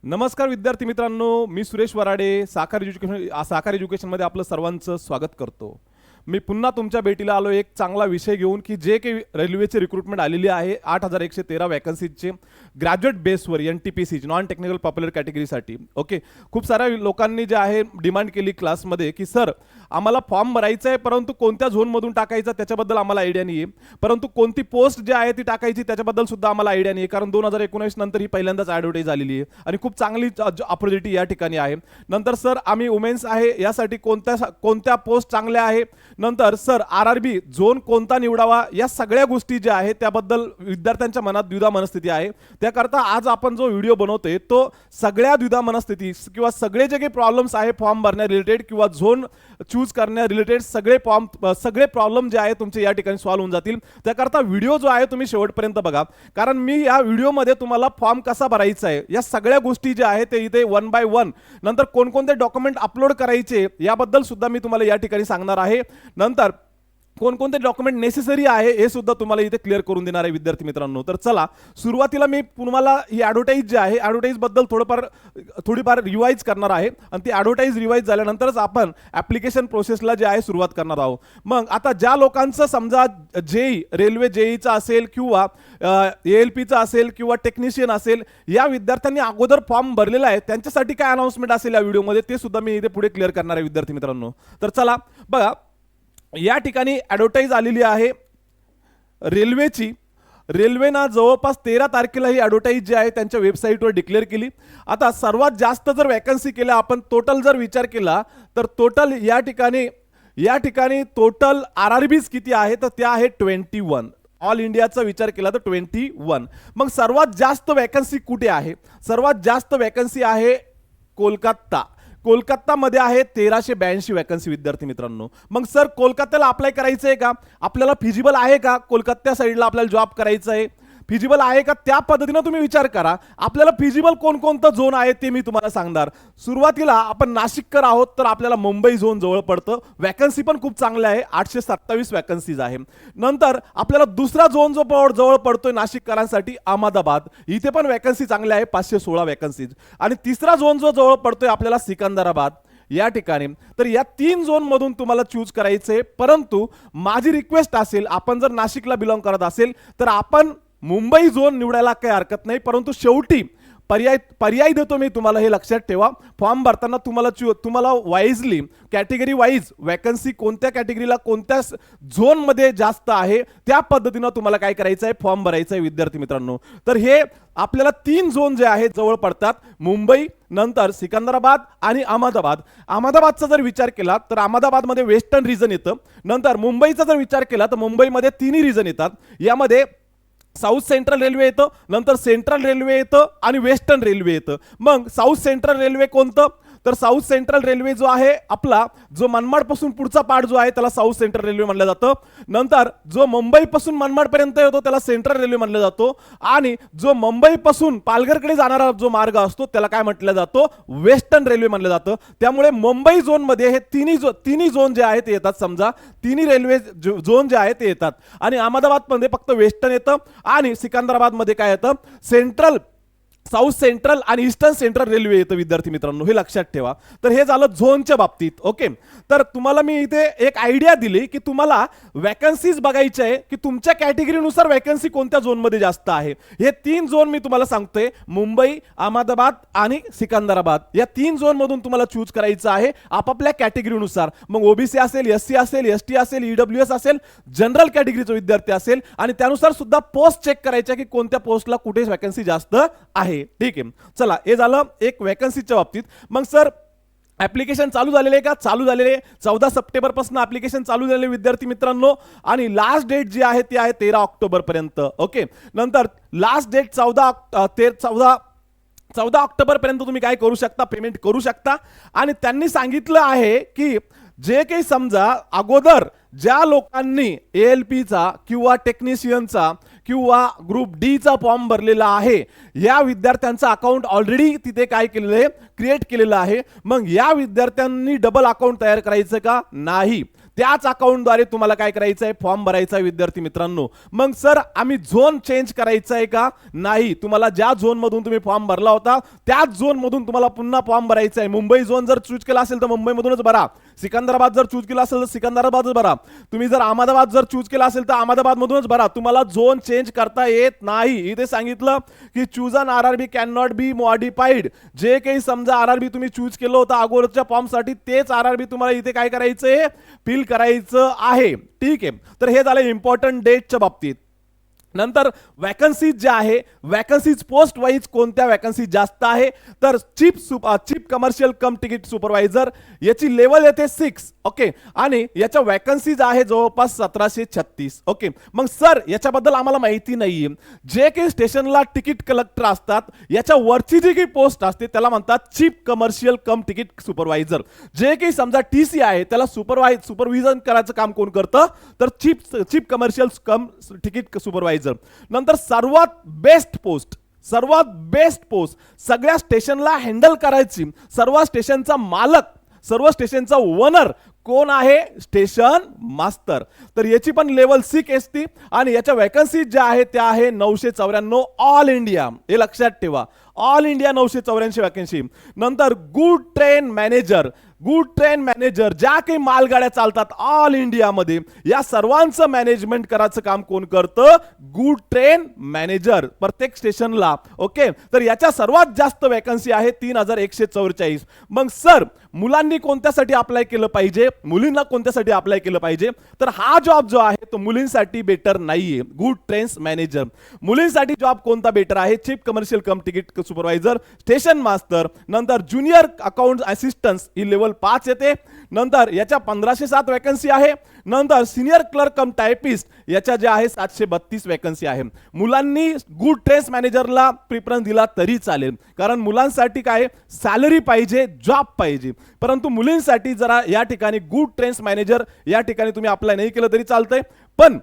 नमस्कार विद्यार्थी मित्रांनो, मी सुरेश वराडे साखर एज्युकेशनमध्ये आपलं सर्वांचं स्वागत करतो। मी पुन्हा तुमच्या भेटीला आलो एक चांगला विषय घेऊन की जे काही रेल्वेची रिक्रुटमेंट आलेली आहे 8113 वॅकन्सीजचे ग्रॅज्युएट बेसवर NTPC नॉन टेक्निकल पॉप्युलर कॅटेगरीसाठी। ओके, खूप साऱ्या लोकांनी जे आहे डिमांड केली क्लासमध्ये की सर आम्हाला फॉर्म भरायचा आहे, परंतु कोणत्या झोनमधून टाकायचा त्याच्याबद्दल आम्हाला आयडिया नाही आहे, परंतु कोणती पोस्ट जी आहे ती टाकायची त्याच्याबद्दल सुद्धा आम्हाला आयडिया नाही आहे, कारण 2019 नंतर ही पहिल्यांदाच ॲडव्हर्टाईज आलेली आहे आणि खूप चांगली ऑपॉर्च्युनिटी या ठिकाणी आहे। नंतर सर आम्ही वुमेन्स आहे यासाठी कोणत्या पोस्ट चांगल्या आहे, नंतर सर RRB झोन कोणता निवडावा, या सगळ्या गोष्टी ज्या आहेत त्याबद्दल विद्यार्थ्यांच्या मनात द्विधा मनस्थिती आहे। त्याकरता आज आपण जो व्हिडिओ बनवतोय तो सगळ्या द्विधा मनस्थिती किंवा सगळे जे काही प्रॉब्लेम्स आहे फॉर्म भरण्या रिलेटेड किंवा झोन चूज करण्या रिलेटेड सगळे प्रॉब्लेम जे आहे तुमचे या ठिकाणी सॉल्व्ह होऊन जातील। त्याकरता व्हिडिओ जो आहे तुम्ही शेवटपर्यंत बघा, कारण मी या व्हिडिओमध्ये तुम्हाला फॉर्म कसा भरायचा आहे या सगळ्या गोष्टी ज्या आहेत ते इथे 1 बाय 1 नंतर कोणकोणते डॉक्युमेंट अपलोड करायचे याबद्दल सुद्धा मी तुम्हाला या ठिकाणी सांगणार आहे। नंतर कोणकोणते डॉक्युमेंट नेसेसरी आहे हे सुद्धा तुम्हाला इथे क्लिअर करून देणार आहे विद्यार्थी मित्रांनो। तर चला सुरुवातीला मी तुम्हाला ही ॲडव्हर्टाईज जी आहे ॲडव्हर्टाईज बद्दल थोडीफार रिवाइज करणार आहे आणि ती ॲडव्हर्टाईज रिवाइज झाल्यानंतरच आपण ॲप्लिकेशन प्रोसेसला जे आहे सुरुवात करणार आहोत। मग आता ज्या लोकांचं समजा रेल्वे जेईचा असेल किंवा ALPचा असेल किंवा टेक्निशियन असेल, या विद्यार्थ्यांनी अगोदर फॉर्म भरलेला आहे त्यांच्यासाठी काय अनाउन्समेंट असेल या व्हिडिओमध्ये ते सुद्धा मी इथे पुढे क्लिअर करणार आहे विद्यार्थी मित्रांनो। तर चला बघा, या ठिकाणी ॲडव्हर्टाईज आलेली आहे रेल्वेची। रेल्वेना जवळपास 13 तारखेला ही ॲडव्हर्टाईज जी आहे त्यांच्या वेबसाईटवर डिक्लेअर केली। आता सर्वात जास्त जर वॅकन्सी केल्या आपण टोटल जर विचार केला तर टोटल या ठिकाणी टोटल RRBs किती आहे तर त्या आहे 21। ऑल इंडियाचा विचार केला तर 21। मग सर्वात जास्त वॅकन्सी कुठे आहे? सर्वात जास्त वॅकन्सी आहे कोलकातामध्ये आहे 1382 वॅकन्सी विद्यार्थी मित्रांनो। मग सर कोलकात्याला अप्लाय करायचं आहे का? आपल्याला फिजिबल आहे का कोलकाता साईडला आपल्याला जॉब करायचा आहे? फिजिबल आहे का त्या पद्धतीने तुम्ही विचार करा। आपल्याला फिजिबल कोणकोणतं झोन आहे ते मी तुम्हाला सांगणार। सुरुवातीला आपण नाशिककर आहोत तर आपल्याला मुंबई झोन जवळ पडतं, वॅकन्सी पण खूप चांगली आहे, 827 वॅकन्सीज आहे। नंतर आपल्याला दुसरा झोन जो जवळ पडतोय नाशिककरांसाठी अहमदाबाद, इथे पण वॅकन्सी चांगली आहे, 516 वॅकन्सीज। आणि तिसरा झोन जो जवळ पडतोय आपल्याला सिकंदराबाद या ठिकाणी। तर या 3 झोन मधून तुम्हाला चूज करायचे, परंतु माझी रिक्वेस्ट असेल आपण जर नाशिकला बिलॉंग करत असेल तर आपण मुंबई झोन निवडायला काही हरकत नाही, परंतु शेवटी पर्याय देतो मी तुम्हाला, हे लक्षात ठेवा। फॉर्म भरताना तुम्हाला वाईजली कॅटेगरी वाईज वॅकन्सी कोणत्या कॅटेगरीला कोणत्या झोनमध्ये जास्त आहे त्या पद्धतीनं तुम्हाला काय करायचं आहे फॉर्म भरायचा आहे विद्यार्थी मित्रांनो। तर हे आपल्याला 3 झोन जे आहेत जवळ पडतात, मुंबई, नंतर सिकंदराबाद आणि अहमदाबाद। अहमदाबादचा जर विचार केला तर अहमदाबादमध्ये वेस्टर्न रिजन येतं, नंतर मुंबईचा जर विचार केला तर मुंबईमध्ये 3 रिजन येतात। यामध्ये साऊथ सेंट्रल रेल्वे येतं, नंतर सेंट्रल रेल्वे येतं आणि वेस्टर्न रेल्वे येतं। मग साऊथ सेंट्रल रेल्वे कोणतं? तर साऊथ सेंट्रल रेल्वे जो आहे आपला जो मनमाड पासून पुढचा पार्ट जो आहे त्याला साऊथ सेंट्रल रेल्वे म्हणलं जातं। नंतर जो मुंबई पासून मनमाड पर्यंत येतो त्याला सेंट्रल रेल्वे म्हणलं जातो, आणि जो मुंबई पासून पालघरकडे जाणारा जो मार्ग असतो त्याला काय म्हटलं जातो? वेस्टर्न रेल्वे म्हणलं जातं। त्यामुळे मुंबई झोन मध्ये हे तिन्ही झोन जे आहेत ते येतात, समजा तिन्ही रेल्वे झोन जे आहेत ते येतात। आणि अहमदाबाद मध्ये फक्त वेस्टर्न येतं आणि सिकंदराबाद मध्ये काय येतं? साऊथ सेंट्रल आणि ईस्टर्न सेंट्रल रेल्वे येतं विद्यार्थी मित्रांनो, हे लक्षात ठेवा। तर हे झालं झोनच्या बाबतीत। ओके, तर तुम्हाला मी इथे एक आयडिया दिली की तुम्हाला वॅकन्सीज बघायचे आहे की तुमच्या कॅटेगरीनुसार वॅकन्सी कोणत्या झोनमध्ये जास्त आहे। हे 3 झोन मी तुम्हाला सांगतोय, मुंबई, अहमदाबाद आणि सिकंदराबाद, या 3 झोन मधून तुम्हाला चूज करायचं आहे आपापल्या कॅटेगरीनुसार। मग OBC असेल, SC असेल, ST असेल, EWS असेल, जनरल कॅटेगरीचा विद्यार्थी असेल, आणि त्यानुसार सुद्धा पोस्ट चेक करायच्या की कोणत्या पोस्टला कुठे वॅकन्सी जास्त आहे। ठीक आहे, चला हे झालं एक वॅकन्सीच्या बाबतीत। मग सर ऍप्लिकेशन चालू झालेले का? चालू झालेले 14 सप्टेंबर पासून ऍप्लिकेशन चालू झालेले विद्यार्थी मित्रांनो, आणि लास्ट डेट जी आहे ती आहे 13 ऑक्टोबर पर्यंत। ओके, नंतर लास्ट डेट 14 ऑक्टोबर पर्यंत तुम्ही काय करू शकता? पेमेंट करू शकता। आणि त्यांनी सांगितलं आहे की जे काही समजा अगोदर ज्या लोकांनी ALPचा किंवा टेक्निशियनचा किंवा ग्रुप D चा फॉर्म भरलेला आहे या विद्यार्थ्यांचा अकाउंट ऑलरेडी तिथे काय केलेलं आहे? क्रिएट केलेलं आहे। मग या विद्यार्थ्यांनी डबल अकाउंट तयार करायचं का? नाही, त्याच अकाउंटद्वारे तुम्हाला काय करायचं आहे, फॉर्म भरायचा आहे विद्यार्थी मित्रांनो. मग सर आम्ही झोन चेंज करायचा आहे का? नाही, तुम्हाला ज्या झोन मधून तुम्ही फॉर्म भरला होता त्याच झोन मधून तुम्हाला पुन्हा फॉर्म भरायचा आहे. मुंबई झोन जर चूज केला असेल तर मुंबईमधूनच भरा, सिकंदराबाद जर चूज केला असेल तर सिकंदराबादच भरा, तुम्ही जर अहमदाबाद जर चूज केला असेल तर अहमदाबाद मधूनच भरा. तुम्हाला झोन चेंज करता येत नाही. इथे सांगितलं की chosen RRB can not be modified. जे काही समजा आरआरबी तुम्ही चूज केलं होतं अगोदरच्या फॉर्म साठी तेच आरआरबी तुम्हाला इथे काय करायचंय, फिल करायचं आहे. ठीक आहे, तर हे झालं इम्पॉर्टंट डेटच्या बाबतीत. नंतर वॅकन्सीज ज्या आहे, वॅकन्सीज पोस्ट वाईज कोणत्या वॅकन्सी जास्त आहे, तर chief commercial cum ticket supervisor याची लेवल येते 6. ओके, आणि याच्या वॅकन्सीज आहे जवळपास 1736. ओके, मग सर याच्याबद्दल आम्हाला माहिती नाहीये. जे काही स्टेशनला तिकीट कलेक्टर असतात याच्या वरची जी काही पोस्ट असते त्याला म्हणतात chief commercial cum ticket supervisor. जे काही समजा टीसी आहे त्याला सुपरविजन करायचं काम कोण करतं, तर chief commercial cum ticket supervisor. नंतर सर्वात बेस्ट पोस्ट सगळ्या स्टेशनला हँडल करायची, सर्व स्टेशनचा मालक, सर्व स्टेशनचा ओनर कोण आहे, स्टेशन मास्तर. तर याची पण लेवल 6 असते आणि याच्या वॅकन्सी ज्या आहेत त्या आहे 994 ऑल इंडिया. हे लक्षात ठेवा, ऑल इंडिया 984 वॅकन्सी. नंतर गुड ट्रेन मॅनेजर ज्या काही मालगाड्या चालतात ऑल इंडियामध्ये या सर्वांचं मॅनेजमेंट करायचं काम कोण करतं, गुड ट्रेन मॅनेजर प्रत्येक स्टेशनला. ओके, तर याच्या सर्वात जास्त वॅकन्सी आहे 3144. मग सर मुलांनी कोणत्यासाठी अप्लाय केलं पाहिजे, मुलींना कोणत्यासाठी अप्लाय केलं पाहिजे, तर हा जॉब जो आहे तो मुलींसाठी बेटर नाहीये, गुड ट्रेन्स मॅनेजर. मुलींसाठी जॉब कोणता बेटर आहे, chief commercial cum ticket supervisor, station master. नंतर ज्युनियर अकाउंट असिस्टन्स ही लेवल 5 येते. नंतर याच्या 1507 वॅकन्सी आहे. नंतर सिनियर क्लर्क कम टायपिस्ट याच्या ज्या आहे 732 वॅकन्सी आहे. मुलांनी गुड ट्रेन्स मॅनेजरला प्रिफरन्स दिला तरी चालेल, कारण मुलांसाठी काय सॅलरी पाहिजे, जॉब पाहिजे. परंतु मुलींसाठी जरा या ठिकाणी गुड ट्रेन्स मॅनेजर या ठिकाणी तुम्ही अप्लाय नाही केलं तरी चालतंय, पण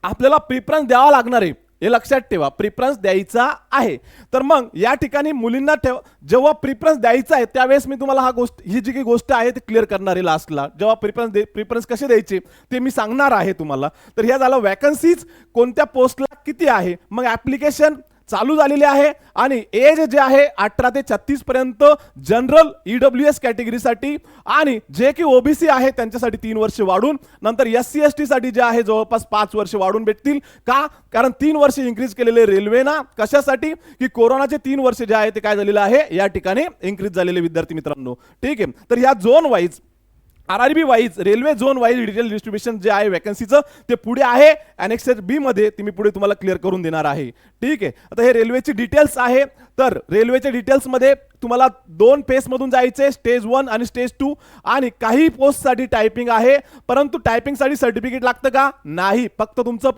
आपल्याला प्रिफरन्स द्यावा लागणार आहे. हे लक्षात ठेवा, प्रिफरन्स द्यायचा आहे. तर मग या ठिकाणी मुलींना जेव्हा प्रिफरन्स द्यायचा आहे त्यावेळेस मी तुम्हाला ही जी काही गोष्ट आहे ती क्लिअर करणार आहे लास्टला. जेव्हा प्रिफरन्स कसे द्यायचे ते मी सांगणार आहे तुम्हाला. तर हे झालं वॅकन्सीज कोणत्या पोस्टला किती आहे. मग ऍप्लिकेशन चालू झालेली आहे आणि एज जे आहे 18 ते 36 पर्यंत जनरल ईडब्ल्यूएस कॅटेगरीसाठी, आणि जे की ओबीसी आहे त्यांच्यासाठी 3 वर्ष वाढून, नंतर एससी एसटी साठी जे आहे जवळपास 5 वर्ष वाढून भेटतील. का? कारण 3 वर्ष इन्क्रीज केलेले रेल्वेना. कशासाठी? की कोरोनाचे 3 वर्ष जे आहे ते काय झालेलं आहे या ठिकाणी इन्क्रीज झालेले विद्यार्थी मित्रांनो. ठीक आहे, तर ह्या zone wise RRB wise railway zone wise detail distribution जे आहे वॅकन्सीचं ते पुढे आहे अनेक्सर बी मध्ये, ते मी पुढे तुम्हाला क्लिअर करून देणार आहे. ठीक आहे, आता हे रेल्वेची डिटेल्स आहे. तर रेल्वेच्या डिटेल्स मध्ये तुम्हाला 2 फेज मधून जायचे, स्टेज 1 आणि स्टेज 2. आणि काही पोस्टसाठी टायपिंग आहे, परंतु टायपिंगसाठी सर्टिफिकेट लागतं का? नाही, फक्त तुमचं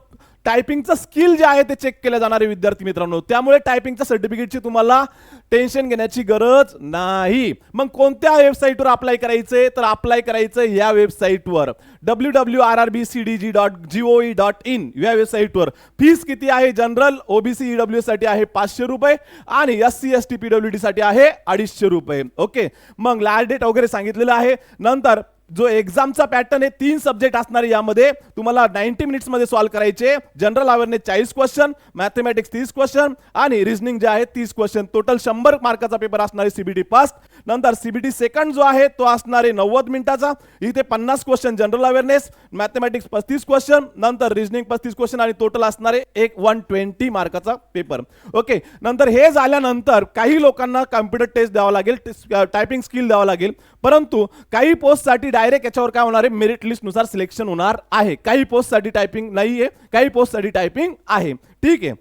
टायपिंगचं स्किल जे आहे ते चेक केले जाणारे विद्यार्थी मित्रांनो. त्यामुळे टायपिंगच्या सर्टिफिकेटची तुम्हाला टेन्शन घेण्याची गरज नाही. मग कोणत्या वेबसाईटवर अप्लाय करायचंय, तर अप्लाय करायचं या वेबसाईटवर www.rrbcdg.gov.in या वेबसाईटवर. फीस किती आहे? जनरल ओबीसी ईडब्ल्यूएस साठी आहे 500 रुपये आणि एससी एसटी पीडब्ल्यूडी साठी आहे 250 रुपये. ओके, मग लास्ट डेट वगैरे सांगितलेलं आहे. नंतर जो एक्झामचा पॅटर्न आहे 3 सब्जेक्ट असणार आहे. यामध्ये तुम्हाला 90 मिनिट्स मध्ये सॉल्व्ह करायचे. General awareness 40 question, mathematics 30 question आणि रिझनिंग जे आहे 30 क्वेश्चन. टोटल 100 मार्काचा पेपर असणार आहे सीबीटी फर्स्ट. नंतर सीबीटी सेकंड जो आहे तो असणार आहे 90 मिनिटाचा. इथे 50 question general awareness, mathematics 35 question, नंतर रिझनिंग 35 क्वेश्चन आणि टोटल असणार आहे 120 मार्काचा पेपर. ओके, नंतर हे झाल्यानंतर काही लोकांना कॉम्प्युटर टेस्ट द्यावा लागेल, टायपिंग स्किल द्यावा लागेल. परंतु काही पोस्टसाठी डायरेक्ट याच्यावर काय होणार आहे, मेरिट लिस्ट नुसार सिलेक्शन होणार आहे. काही पोस्टसाठी टायपिंग नाहीये, काही पोस्टसाठी टायपिंग आहे. ठीक आहे,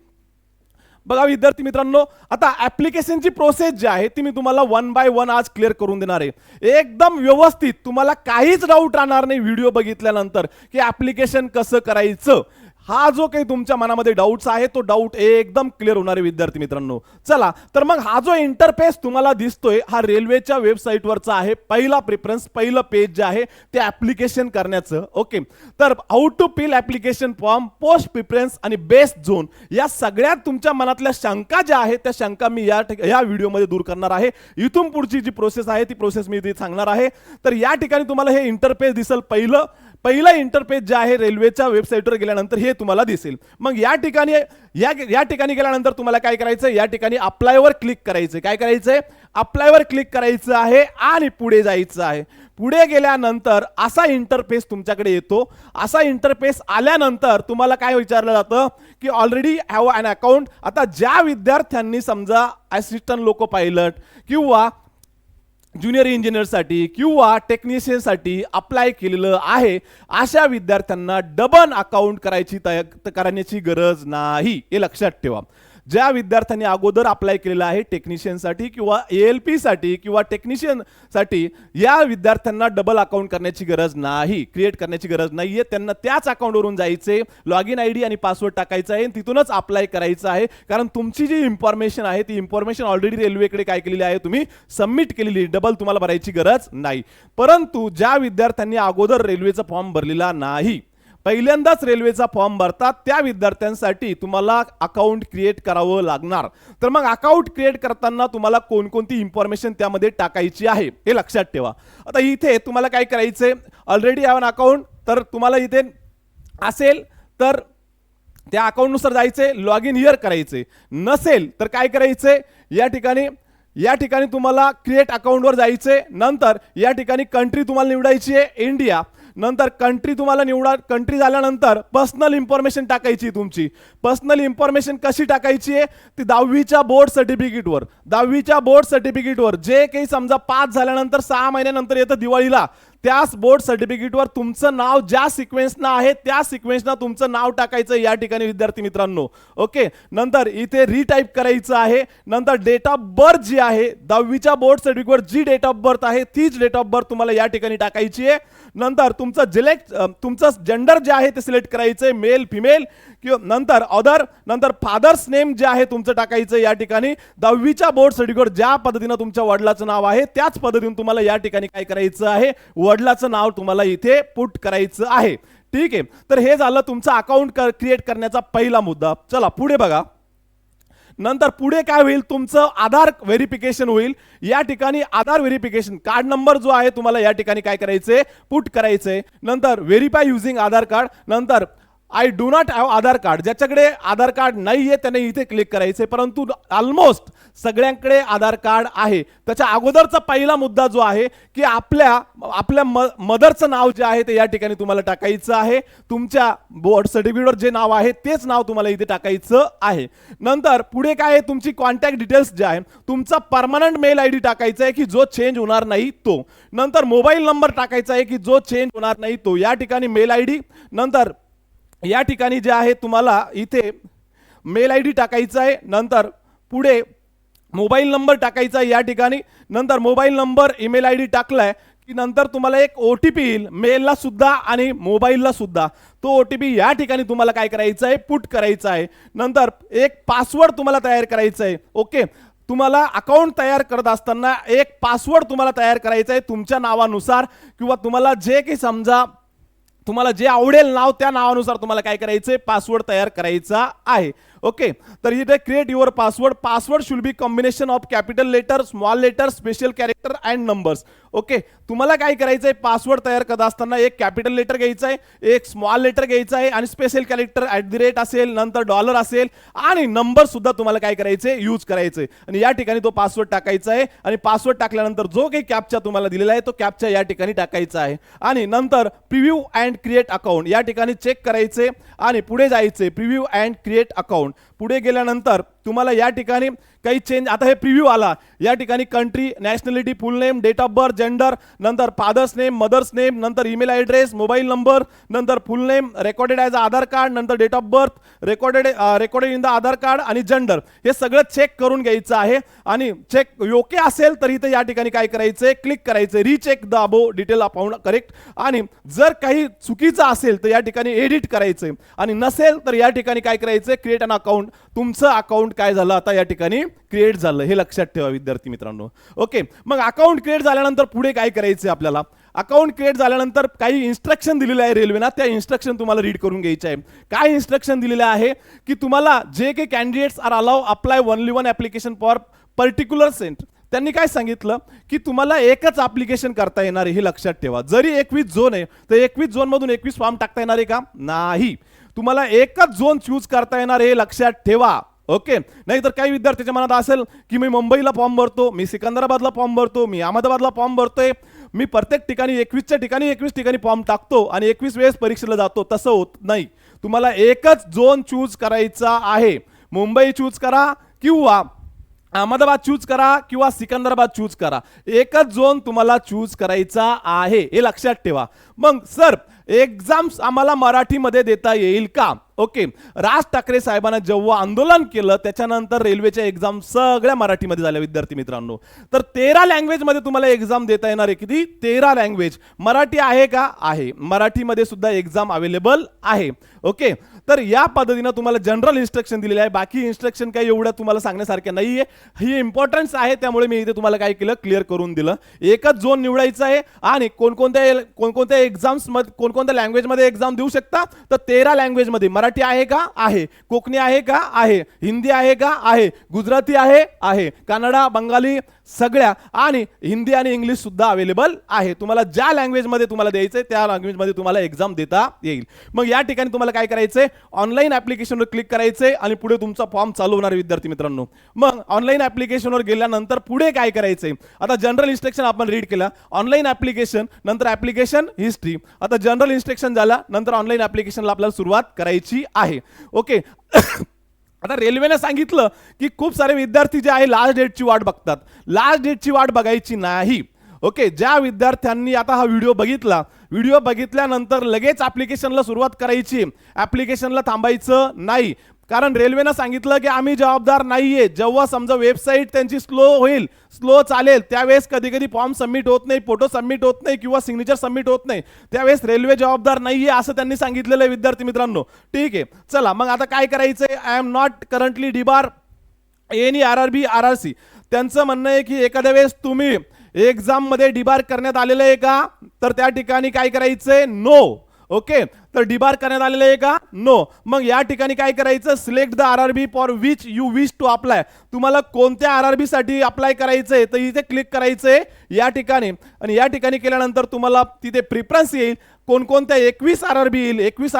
बघा विद्यार्थी मित्रांनो, आता ऍप्लिकेशनची प्रोसेस जी आहे ती मी तुम्हाला 1 बाय 1 आज क्लिअर करून देणार आहे. एकदम व्यवस्थित, तुम्हाला काहीच डाऊट राहणार नाही व्हिडिओ बघितल्यानंतर की ऍप्लिकेशन कसं करायचं. हा जो काही तुमच्या मनामध्ये डाऊट्स आहे तो डाऊट एकदम क्लिअर होणारे विद्यार्थी मित्रांनो. चला तर मग हा जो इंटरफेस तुम्हाला दिसतोय हा रेल्वेच्या वेबसाईटवरचा आहे. पहिला प्रेफरन्स, पहिलं पेज जे आहे ते ऍप्लिकेशन करण्याचं. ओके, तर how to fill application form, post preference आणि बेस्ट झोन या सगळ्यात तुमच्या मनातल्या शंका ज्या आहेत त्या शंका मी या व्हिडिओमध्ये दूर करणार आहे. इथून पुढची जी प्रोसेस आहे ती प्रोसेस मी इथे सांगणार आहे. तर या ठिकाणी तुम्हाला हे इंटरफेस दिसेल. पहिला इंटरफेस जे आहे रेल्वेच्या वेबसाईटवर गेल्यानंतर हे तुम्हाला दिसेल. मग या ठिकाणी गेल्यानंतर तुम्हाला काय करायचं, या ठिकाणी अप्लायवर क्लिक करायचं. काय करायचंय, अप्लायवर क्लिक करायचं आहे आणि पुढे जायचं आहे. पुढे गेल्यानंतर असा इंटरफेस तुमच्याकडे येतो. असा इंटरफेस आल्यानंतर तुम्हाला काय विचारलं जातं की ऑलरेडी हॅव अन अकाउंट. आता ज्या विद्यार्थ्यांनी समजा असिस्टंट लोको पायलट किंवा ज्युनियर इंजिनियरसाठी किंवा टेक्निशियनसाठी अप्लाय केलेलं आहे अशा विद्यार्थ्यांना डबल अकाउंट करण्याची गरज नाही, हे लक्षात ठेवा. ज्या विद्यार्थ्यांनी अगोदर अप्लाय केलेलं आहे टेक्निशियनसाठी किंवा ALP साठी किंवा टेक्निशियनसाठी, या विद्यार्थ्यांना डबल अकाउंट करण्याची गरज नाही, क्रिएट करण्याची गरज नाहीये. त्यांना त्याच अकाउंटवरून जायचे, लॉग इन ID आणि पासवर्ड टाकायचा आहे, तिथूनच अप्लाय करायचं आहे. कारण तुमची जी इन्फॉर्मेशन आहे ती इन्फॉर्मेशन ऑलरेडी रेल्वेकडे काय केलेली आहे, तुम्ही सबमिट केलेली, डबल तुम्हाला भरायची गरज नाही. परंतु ज्या विद्यार्थ्यांनी अगोदर रेल्वेचा फॉर्म भरलेला नाही, पहिल्यांदाच रेल्वेचा फॉर्म भरतात, त्या विद्यार्थ्यांसाठी तुम्हाला अकाउंट क्रिएट करावं लागणार. तर मग अकाउंट क्रिएट करताना तुम्हाला कोणकोणती इन्फॉर्मेशन त्यामध्ये टाकायची आहे हे लक्षात ठेवा. आता इथे तुम्हाला काय करायचंय, ऑलरेडी हॅव अन अकाउंट, तर तुम्हाला इथे असेल तर त्या अकाउंटनुसार जायचे, लॉग इन हिअर करायचे. नसेल तर काय करायचे, या ठिकाणी तुम्हाला क्रिएट अकाउंटवर जायचे. नंतर या ठिकाणी कंट्री तुम्हाला निवडायची आहे इंडिया. नंतर कंट्री तुम्हाला निवडा. कंट्री झाल्यानंतर पर्सनल इन्फॉर्मेशन टाकायची. तुमची पर्सनल इन्फॉर्मेशन कशी टाकायची आहे, ती 10वीच्या बोर्ड सर्टिफिकेटवर, 10वीच्या बोर्ड सर्टिफिकेटवर जे काही समजा पास झाल्यानंतर 6 महिन्यानंतर येतं दिवाळीला, त्याच बोर्ड सर्टिफिकेटवर तुमचं नाव ज्या सिक्वेन्सनं आहे त्या सिक्वेन्सनं तुमचं नाव टाकायचं या ठिकाणी विद्यार्थी मित्रांनो. ओके, नंतर इथे रिटाईप करायचं आहे. नंतर डेट ऑफ बर्थ जी आहे 10वीच्या बोर्ड सर्टिफिकेटवर जी डेट ऑफ बर्थ आहे तीच डेट ऑफ बर्थ तुम्हाला या ठिकाणी टाकायची आहे. नंतर तुमचं जेंडर जे आहे ते सिलेक्ट करायचंय, मेल फिमेल किंवा नंतर अदर. नंतर फादर्स नेम जे आहे तुमचं टाकायचं या ठिकाणी. 10वीच्या बोर्ड सर्टिफिकेटवर ज्या पद्धतीनं तुमच्या वडिलाचं नाव आहे त्याच पद्धतीने तुम्हाला या ठिकाणी काय करायचं आहे, वडिलाचं नाव तुम्हाला इथे पुट करायचं आहे. ठीक आहे, तर हे झालं तुमचं अकाउंट क्रिएट करण्याचा पहिला मुद्दा. चला पुढे बघा. नंतर पुढे काय होईल, तुमचं आधार व्हेरिफिकेशन होईल. या ठिकाणी आधार व्हेरिफिकेशन कार्ड नंबर जो आहे तुम्हाला या ठिकाणी काय करायचंय, पुट करायचंय. नंतर व्हेरीफाय युझिंग आधार कार्ड. नंतर I do not have Aadhaar card, ज्याच्याकडे आधार कार्ड नाहीये त्याने इथे क्लिक करायचे, परंतु ऑलमोस्ट सगळ्यांकडे आधार कार्ड आहे. त्याच्या अगोदरचा पहिला मुद्दा जो आहे की आपल्या मदरचं नाव जे आहे ते या ठिकाणी तुम्हाला टाकायचं आहे. तुमच्या बोर्ड सर्टिफिकेटवर जे नाव आहे तेच नाव तुम्हाला इथे टाकायचं आहे. नंतर पुढे काय आहे, तुमची कॉन्टॅक्ट डिटेल्स जे आहे, तुमचा परमनंट मेल ID टाकायचा आहे की जो चेंज होणार नाही तो. नंतर मोबाईल नंबर टाकायचा आहे की जो चेंज होणार नाही तो. या ठिकाणी मेल ID. नंतर या ठिकाणी जे आहे तुम्हाला इथे मेल ID टाकायचा आहे. नंतर पुढे मोबाईल नंबर टाकायचा आहे या ठिकाणी. नंतर मोबाईल नंबर, ईमेल ID टाकलाय की नंतर तुम्हाला एक OTP येईल, मेलला सुद्धा आणि मोबाईलला सुद्धा. तो OTP या ठिकाणी तुम्हाला काय करायचं आहे, पुट करायचा आहे. नंतर एक पासवर्ड तुम्हाला तयार करायचा आहे. ओके, तुम्हाला अकाउंट तयार करत असताना एक पासवर्ड तुम्हाला तयार करायचा आहे तुमच्या नावानुसार किंवा तुम्हाला जे काही समजा तुम्हाला जे आवडेल नाव त्या नावानुसार तुम्हाला काय करायचंय, पासवर्ड तयार करायचा आहे. ओके, तर इथे create your password. Password should be combination of capital letter, small letter, special character and numbers. Okay, तुम्हाला काय करायचंय, पासवर्ड तयार करत असताना एक कॅपिटल लेटर घ्यायचं आहे, एक स्मॉल लेटर घ्यायचं आहे आणि स्पेशल कॅरेक्टर @ असेल, नंतर डॉलर असेल आणि नंबर सुद्धा तुम्हाला काय करायचे, यूज करायचे. आणि या ठिकाणी तो पासवर्ड टाकायचा आहे आणि पासवर्ड टाकल्यानंतर जो काही कॅप्चा तुम्हाला दिलेला आहे तो कॅप्चा या ठिकाणी टाकायचा आहे. आणि नंतर प्रिव्ह्यू अँड क्रिएट अकाउंट या ठिकाणी चेक करायचे आणि पुढे जायचे, प्रिव्ह्यू अँड क्रिएट अकाउंट. पुढे गेल्यानंतर तुम्हाला या ठिकाणी काही चेंज, आता हे प्रिव्ह्यू आला, या ठिकाणी country, nationality, full name, date of birth, gender, नंतर फादर्स नेम, मदर्स नेम, नंतर ईमेल ॲड्रेस, मोबाईल नंबर, नंतर full name recorded as Aadhaar card, नंतर date of birth recorded in the Aadhaar card आणि जेंडर, हे सगळं चेक करून घ्यायचं आहे. आणि चेक ओके असेल तर इथे या ठिकाणी काय करायचंय, क्लिक करायचंय recheck the above detail account correct. आणि जर काही चुकीचं असेल तर या ठिकाणी एडिट करायचंय, आणि नसेल तर या ठिकाणी काय करायचंय, क्रिएट अन अकाउंट. तुमचं अकाउंट काय झालं आता या ठिकाणी क्रिएट झालं, हे लक्षात ठेवा विद्यार्थी मित्रांनो. ओके, मग अकाउंट क्रिएट झाल्यानंतर पुढे काय करायचंय आपल्याला, अकाउंट क्रिएट झाल्यानंतर काही इन्स्ट्रक्शन दिलेले आहे रेल्वेना, त्या इन्स्ट्रक्शन तुम्हाला रीड करून घ्यायचे आहे. काय इन्स्ट्रक्शन दिलेले आहे की तुम्हाला जे काही candidates are allow apply only one application for particular centre, त्यांनी काय सांगितलं की तुम्हाला एकच ॲप्लिकेशन करता येणार आहे, हे लक्षात ठेवा. जरी 21 झोन आहे तर 21 झोनमधून 21 फॉर्म टाकता येणार आहे का, नाही, तुम्हाला एकच झोन चूज करता येणार आहे, लक्षात ठेवा. ओके, नाहीतर काही विद्यार्थ्याच्या मनात असेल की मी मुंबईला फॉर्म भरतो, मी सिकंदराबादला फॉर्म भरतो, मी अहमदाबादला फॉर्म भरतोय, मी प्रत्येक ठिकाणी 21च्या ठिकाणी 21 ठिकाणी फॉर्म टाकतो आणि 21 वेळेस परीक्षेला जातो, तसं होत नाही. तुम्हाला एकच झोन चूज करायचा आहे. मुंबई चूज करा किंवा अहमदाबाद चूज करा किंवा सिकंदराबाद चूज करा, एकच झोन तुम्हाला चूज करायचा आहे, हे लक्षात ठेवा. मग सर एक्झाम्स आम्हाला मराठीमध्ये देता येईल का? ओके, राज ठाकरे साहेबांना जेव्हा आंदोलन केलं त्याच्यानंतर रेल्वेच्या एक्झाम सगळ्या मराठीमध्ये झाल्या विद्यार्थी मित्रांनो. तर 13 लँग्वेजमध्ये तुम्हाला एक्झाम देता येणार आहे. किती? 13 लँग्वेज. मराठी आहे का? आहे. मराठीमध्ये सुद्धा एक्झाम अवेलेबल आहे. ओके, तर या पद्धतीनं तुम्हाला जनरल इन्स्ट्रक्शन दिलेले आहे. बाकी इन्स्ट्रक्शन काही एवढ्या तुम्हाला सांगण्यासारख्या नाहीये, ही इम्पॉर्टन्स आहे, त्यामुळे मी इथे तुम्हाला काय केलं, क्लिअर करून दिलं. एकच झोन निवडायचा आहे आणि कोणकोणत्या एक्झाम्स मध्ये कोणकोणत्या लँग्वेजमध्ये एक्झाम देऊ शकता, तर 13 लँग्वेजमध्ये. मराठी आहे का? आहे. कोकणी आहे का? आहे. हिंदी आहे का? आहे. गुजराती आहे. कन्नडा, बंगाली सगळ्या, आणि हिंदी आणि इंग्लिश सुद्धा अवेलेबल आहे. तुम्हाला ज्या लँग्वेजमध्ये तुम्हाला द्यायचंय त्या लँग्वेजमध्ये तुम्हाला एक्झाम देता येईल. मग या ठिकाणी तुम्हाला काय करायचंय, ऑनलाईन ऍप्लिकेशनवर क्लिक करायचंय आणि पुढे तुमचा फॉर्म चालू होणार विद्यार्थी मित्रांनो. मग ऑनलाईन ऍप्लिकेशनवर गेल्यानंतर पुढे काय करायचंय, आता जनरल इन्स्ट्रक्शन आपण रीड केला, ऑनलाईन ऍप्लिकेशन, नंतर ऍप्लिकेशन हिस्ट्री. आता जनरल इन्स्ट्रक्शन झाला, नंतर ऑनलाईन ऍप्लिकेशनला आपल्याला सुरुवात करायची आहे. ओके, आता रेल्वेने सांगितलं की खूप सारे विद्यार्थी जे आहे लास्ट डेटची वाट बघतात. लास्ट डेटची वाट बघायची नाही. ओके, ज्या विद्यार्थ्यांनी आता हा व्हिडिओ बघितल्यानंतर लगेच ऍप्लिकेशनला सुरुवात करायची, ऍप्लिकेशनला थांबायचं नाही. कारण रेल्वेनं सांगितलं की आम्ही जबाबदार नाहीये. जेव्हा समजा वेबसाईट त्यांची स्लो चालेल त्यावेळेस कधी कधी फॉर्म सबमिट होत नाही, फोटो सबमिट होत नाही किंवा सिग्नेचर सबमिट होत नाही, त्यावेळेस रेल्वे जबाबदार नाहीये असं त्यांनी सांगितलेलं आहे विद्यार्थी मित्रांनो. ठीक आहे, चला मग आता काय करायचंय, I am not currently debar any RRB RRC. त्यांचं म्हणणं आहे की एखाद्या वेळेस तुम्ही एक्झाम मध्ये डिबार करण्यात आलेलं आहे का, तर त्या ठिकाणी काय करायचंय, नो. ओके, तर डिबार करण्यात आलेलं आहे का, नो. मग या ठिकाणी काय करायचं, select the RRB for which you wish to apply. तुम्हाला कोणत्या RRB साठी अप्लाय करायचंय तर इथे क्लिक करायचंय या ठिकाणी, आणि या ठिकाणी केल्यानंतर तुम्हाला तिथे प्रिफरन्स येईल, कोणकोणत्या 21 RRB येईल. 21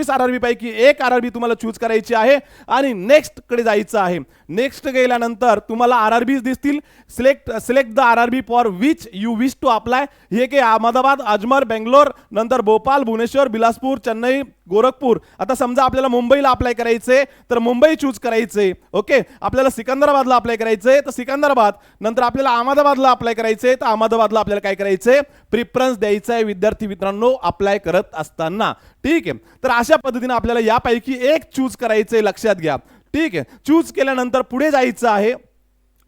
RRB पैकी एक RRB तुम्हाला चूज करायची आहे आणि नेक्स्ट कडे जायचं आहे. नेक्स्ट गेल्यानंतर तुम्हाला RRBs दिसतील. Select the RRB for which you wish to apply. हे की अहमदाबाद, अजमेर, बेंगलोर, नंतर भोपाळ, भुवनेश्वर, बिलासपूर, चेन्नई, गोरखपूर. आता समजा आपल्याला मुंबईला अप्लाय करायचंय तर मुंबई चूज करायचंय. ओके, आपल्याला सिकंदराबादला अप्लाय करायचंय तर सिकंदराबाद, नंतर आपल्याला अहमदाबादला अप्लाय करायचंय तर अहमदाबादला आपल्याला काय करायचंय, प्रिफरन्स द्यायचा आहे विद्यार्थी मित्रांनो अप्लाय करत असताना. ठीक आहे, तर अशा पद्धतीने आपल्याला यापैकी एक चूज करायचंय, लक्षात घ्या. ठीक आहे, चूज केल्यानंतर पुढे जायचं आहे.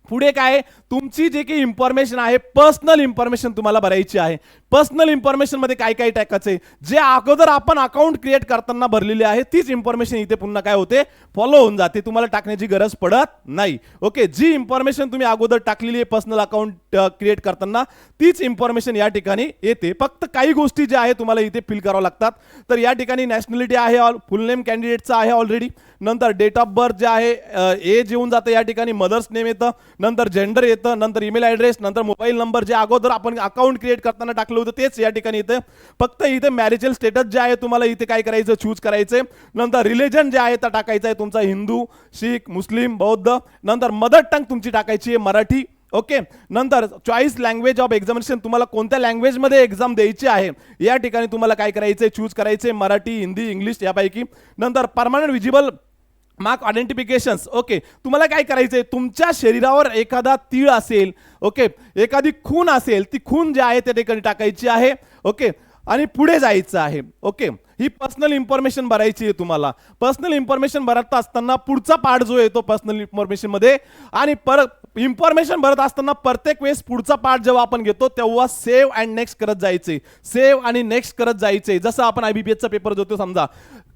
पुढे काय, तुमची जे काही इन्फॉर्मेशन आहे, पर्सनल इन्फॉर्मेशन तुम्हाला भरायची आहे. पर्सनल इन्फॉर्मेशन मध्ये काय काय टाकायचंय, जे अगोदर आपण अकाउंट क्रिएट करताना भरलेली आहे तीच इन्फॉर्मेशन इथे पुन्हा काय होते, फॉलो होऊन जाते. तुम्हाला टाकण्याची गरज पडत नाही. ओके, जी इन्फॉर्मेशन तुम्ही अगोदर टाकलेली आहे पर्सनल अकाउंट क्रिएट करताना तीच इन्फॉर्मेशन या ठिकाणी येते. फक्त काही गोष्टी ज्या आहे तुम्हाला इथे फिल करावं लागतात. तर या ठिकाणी नॅशनॅलिटी आहे, फुल नेम कॅन्डिडेटचा आहे ऑलरेडी, नंतर डेट ऑफ बर्थ जे आहे, एज येऊन जातं या ठिकाणी, मदर्स नेम येतं, नंतर जेंडर येतं, नंतर ईमेल ॲड्रेस, नंतर मोबाईल नंबर जे अगोदर आपण अकाउंट क्रिएट करताना टाकलं होतं तेच या ठिकाणी येतं. फक्त इथे मॅरिजल स्टेटस जे आहे तुम्हाला इथे काय करायचं, चूज करायचंय. नंतर रिलिजन जे आहे ते टाकायचं आहे तुमचा, हिंदू, शीख, मुस्लिम, बौद्ध. नंतर मदर टंग तुमची टाकायची आहे मराठी. ओके, नंतर चॉईस लँग्वेज ऑफ एक्झामिनेशन, तुम्हाला कोणत्या लँग्वेजमध्ये एक्झाम द्यायची आहे या ठिकाणी तुम्हाला काय करायचंय, चूज करायचंय, मराठी, हिंदी, इंग्लिश यापैकी. नंतर परमनंट विजिबल मार्क आयडेंटिफिकेशन्स. ओके, तुम्हाला काय करायचंय, तुमच्या शरीरावर एखादा तीळ असेल, ओके, एखादी खून असेल, ती खून जी आहे त्या ठिकाणी टाकायची आहे. ओके, आणि पुढे जायचं आहे. ओके, ही पर्सनल इन्फॉर्मेशन भरायची आहे तुम्हाला. पर्सनल इन्फॉर्मेशन भरत असताना पुढचा पार्ट जो आहे तो पर्सनल इन्फॉर्मेशन मध्ये, आणि परत इन्फॉर्मेशन भरत असताना प्रत्येक वेळेस पुढचा पार्ट जेव्हा आपण घेतो तेव्हा सेव्ह अँड नेक्स्ट करत जायचे, सेव्ह आणि नेक्स्ट करत जायचे. जसं आपण IBPS चा पेपर देतो, समजा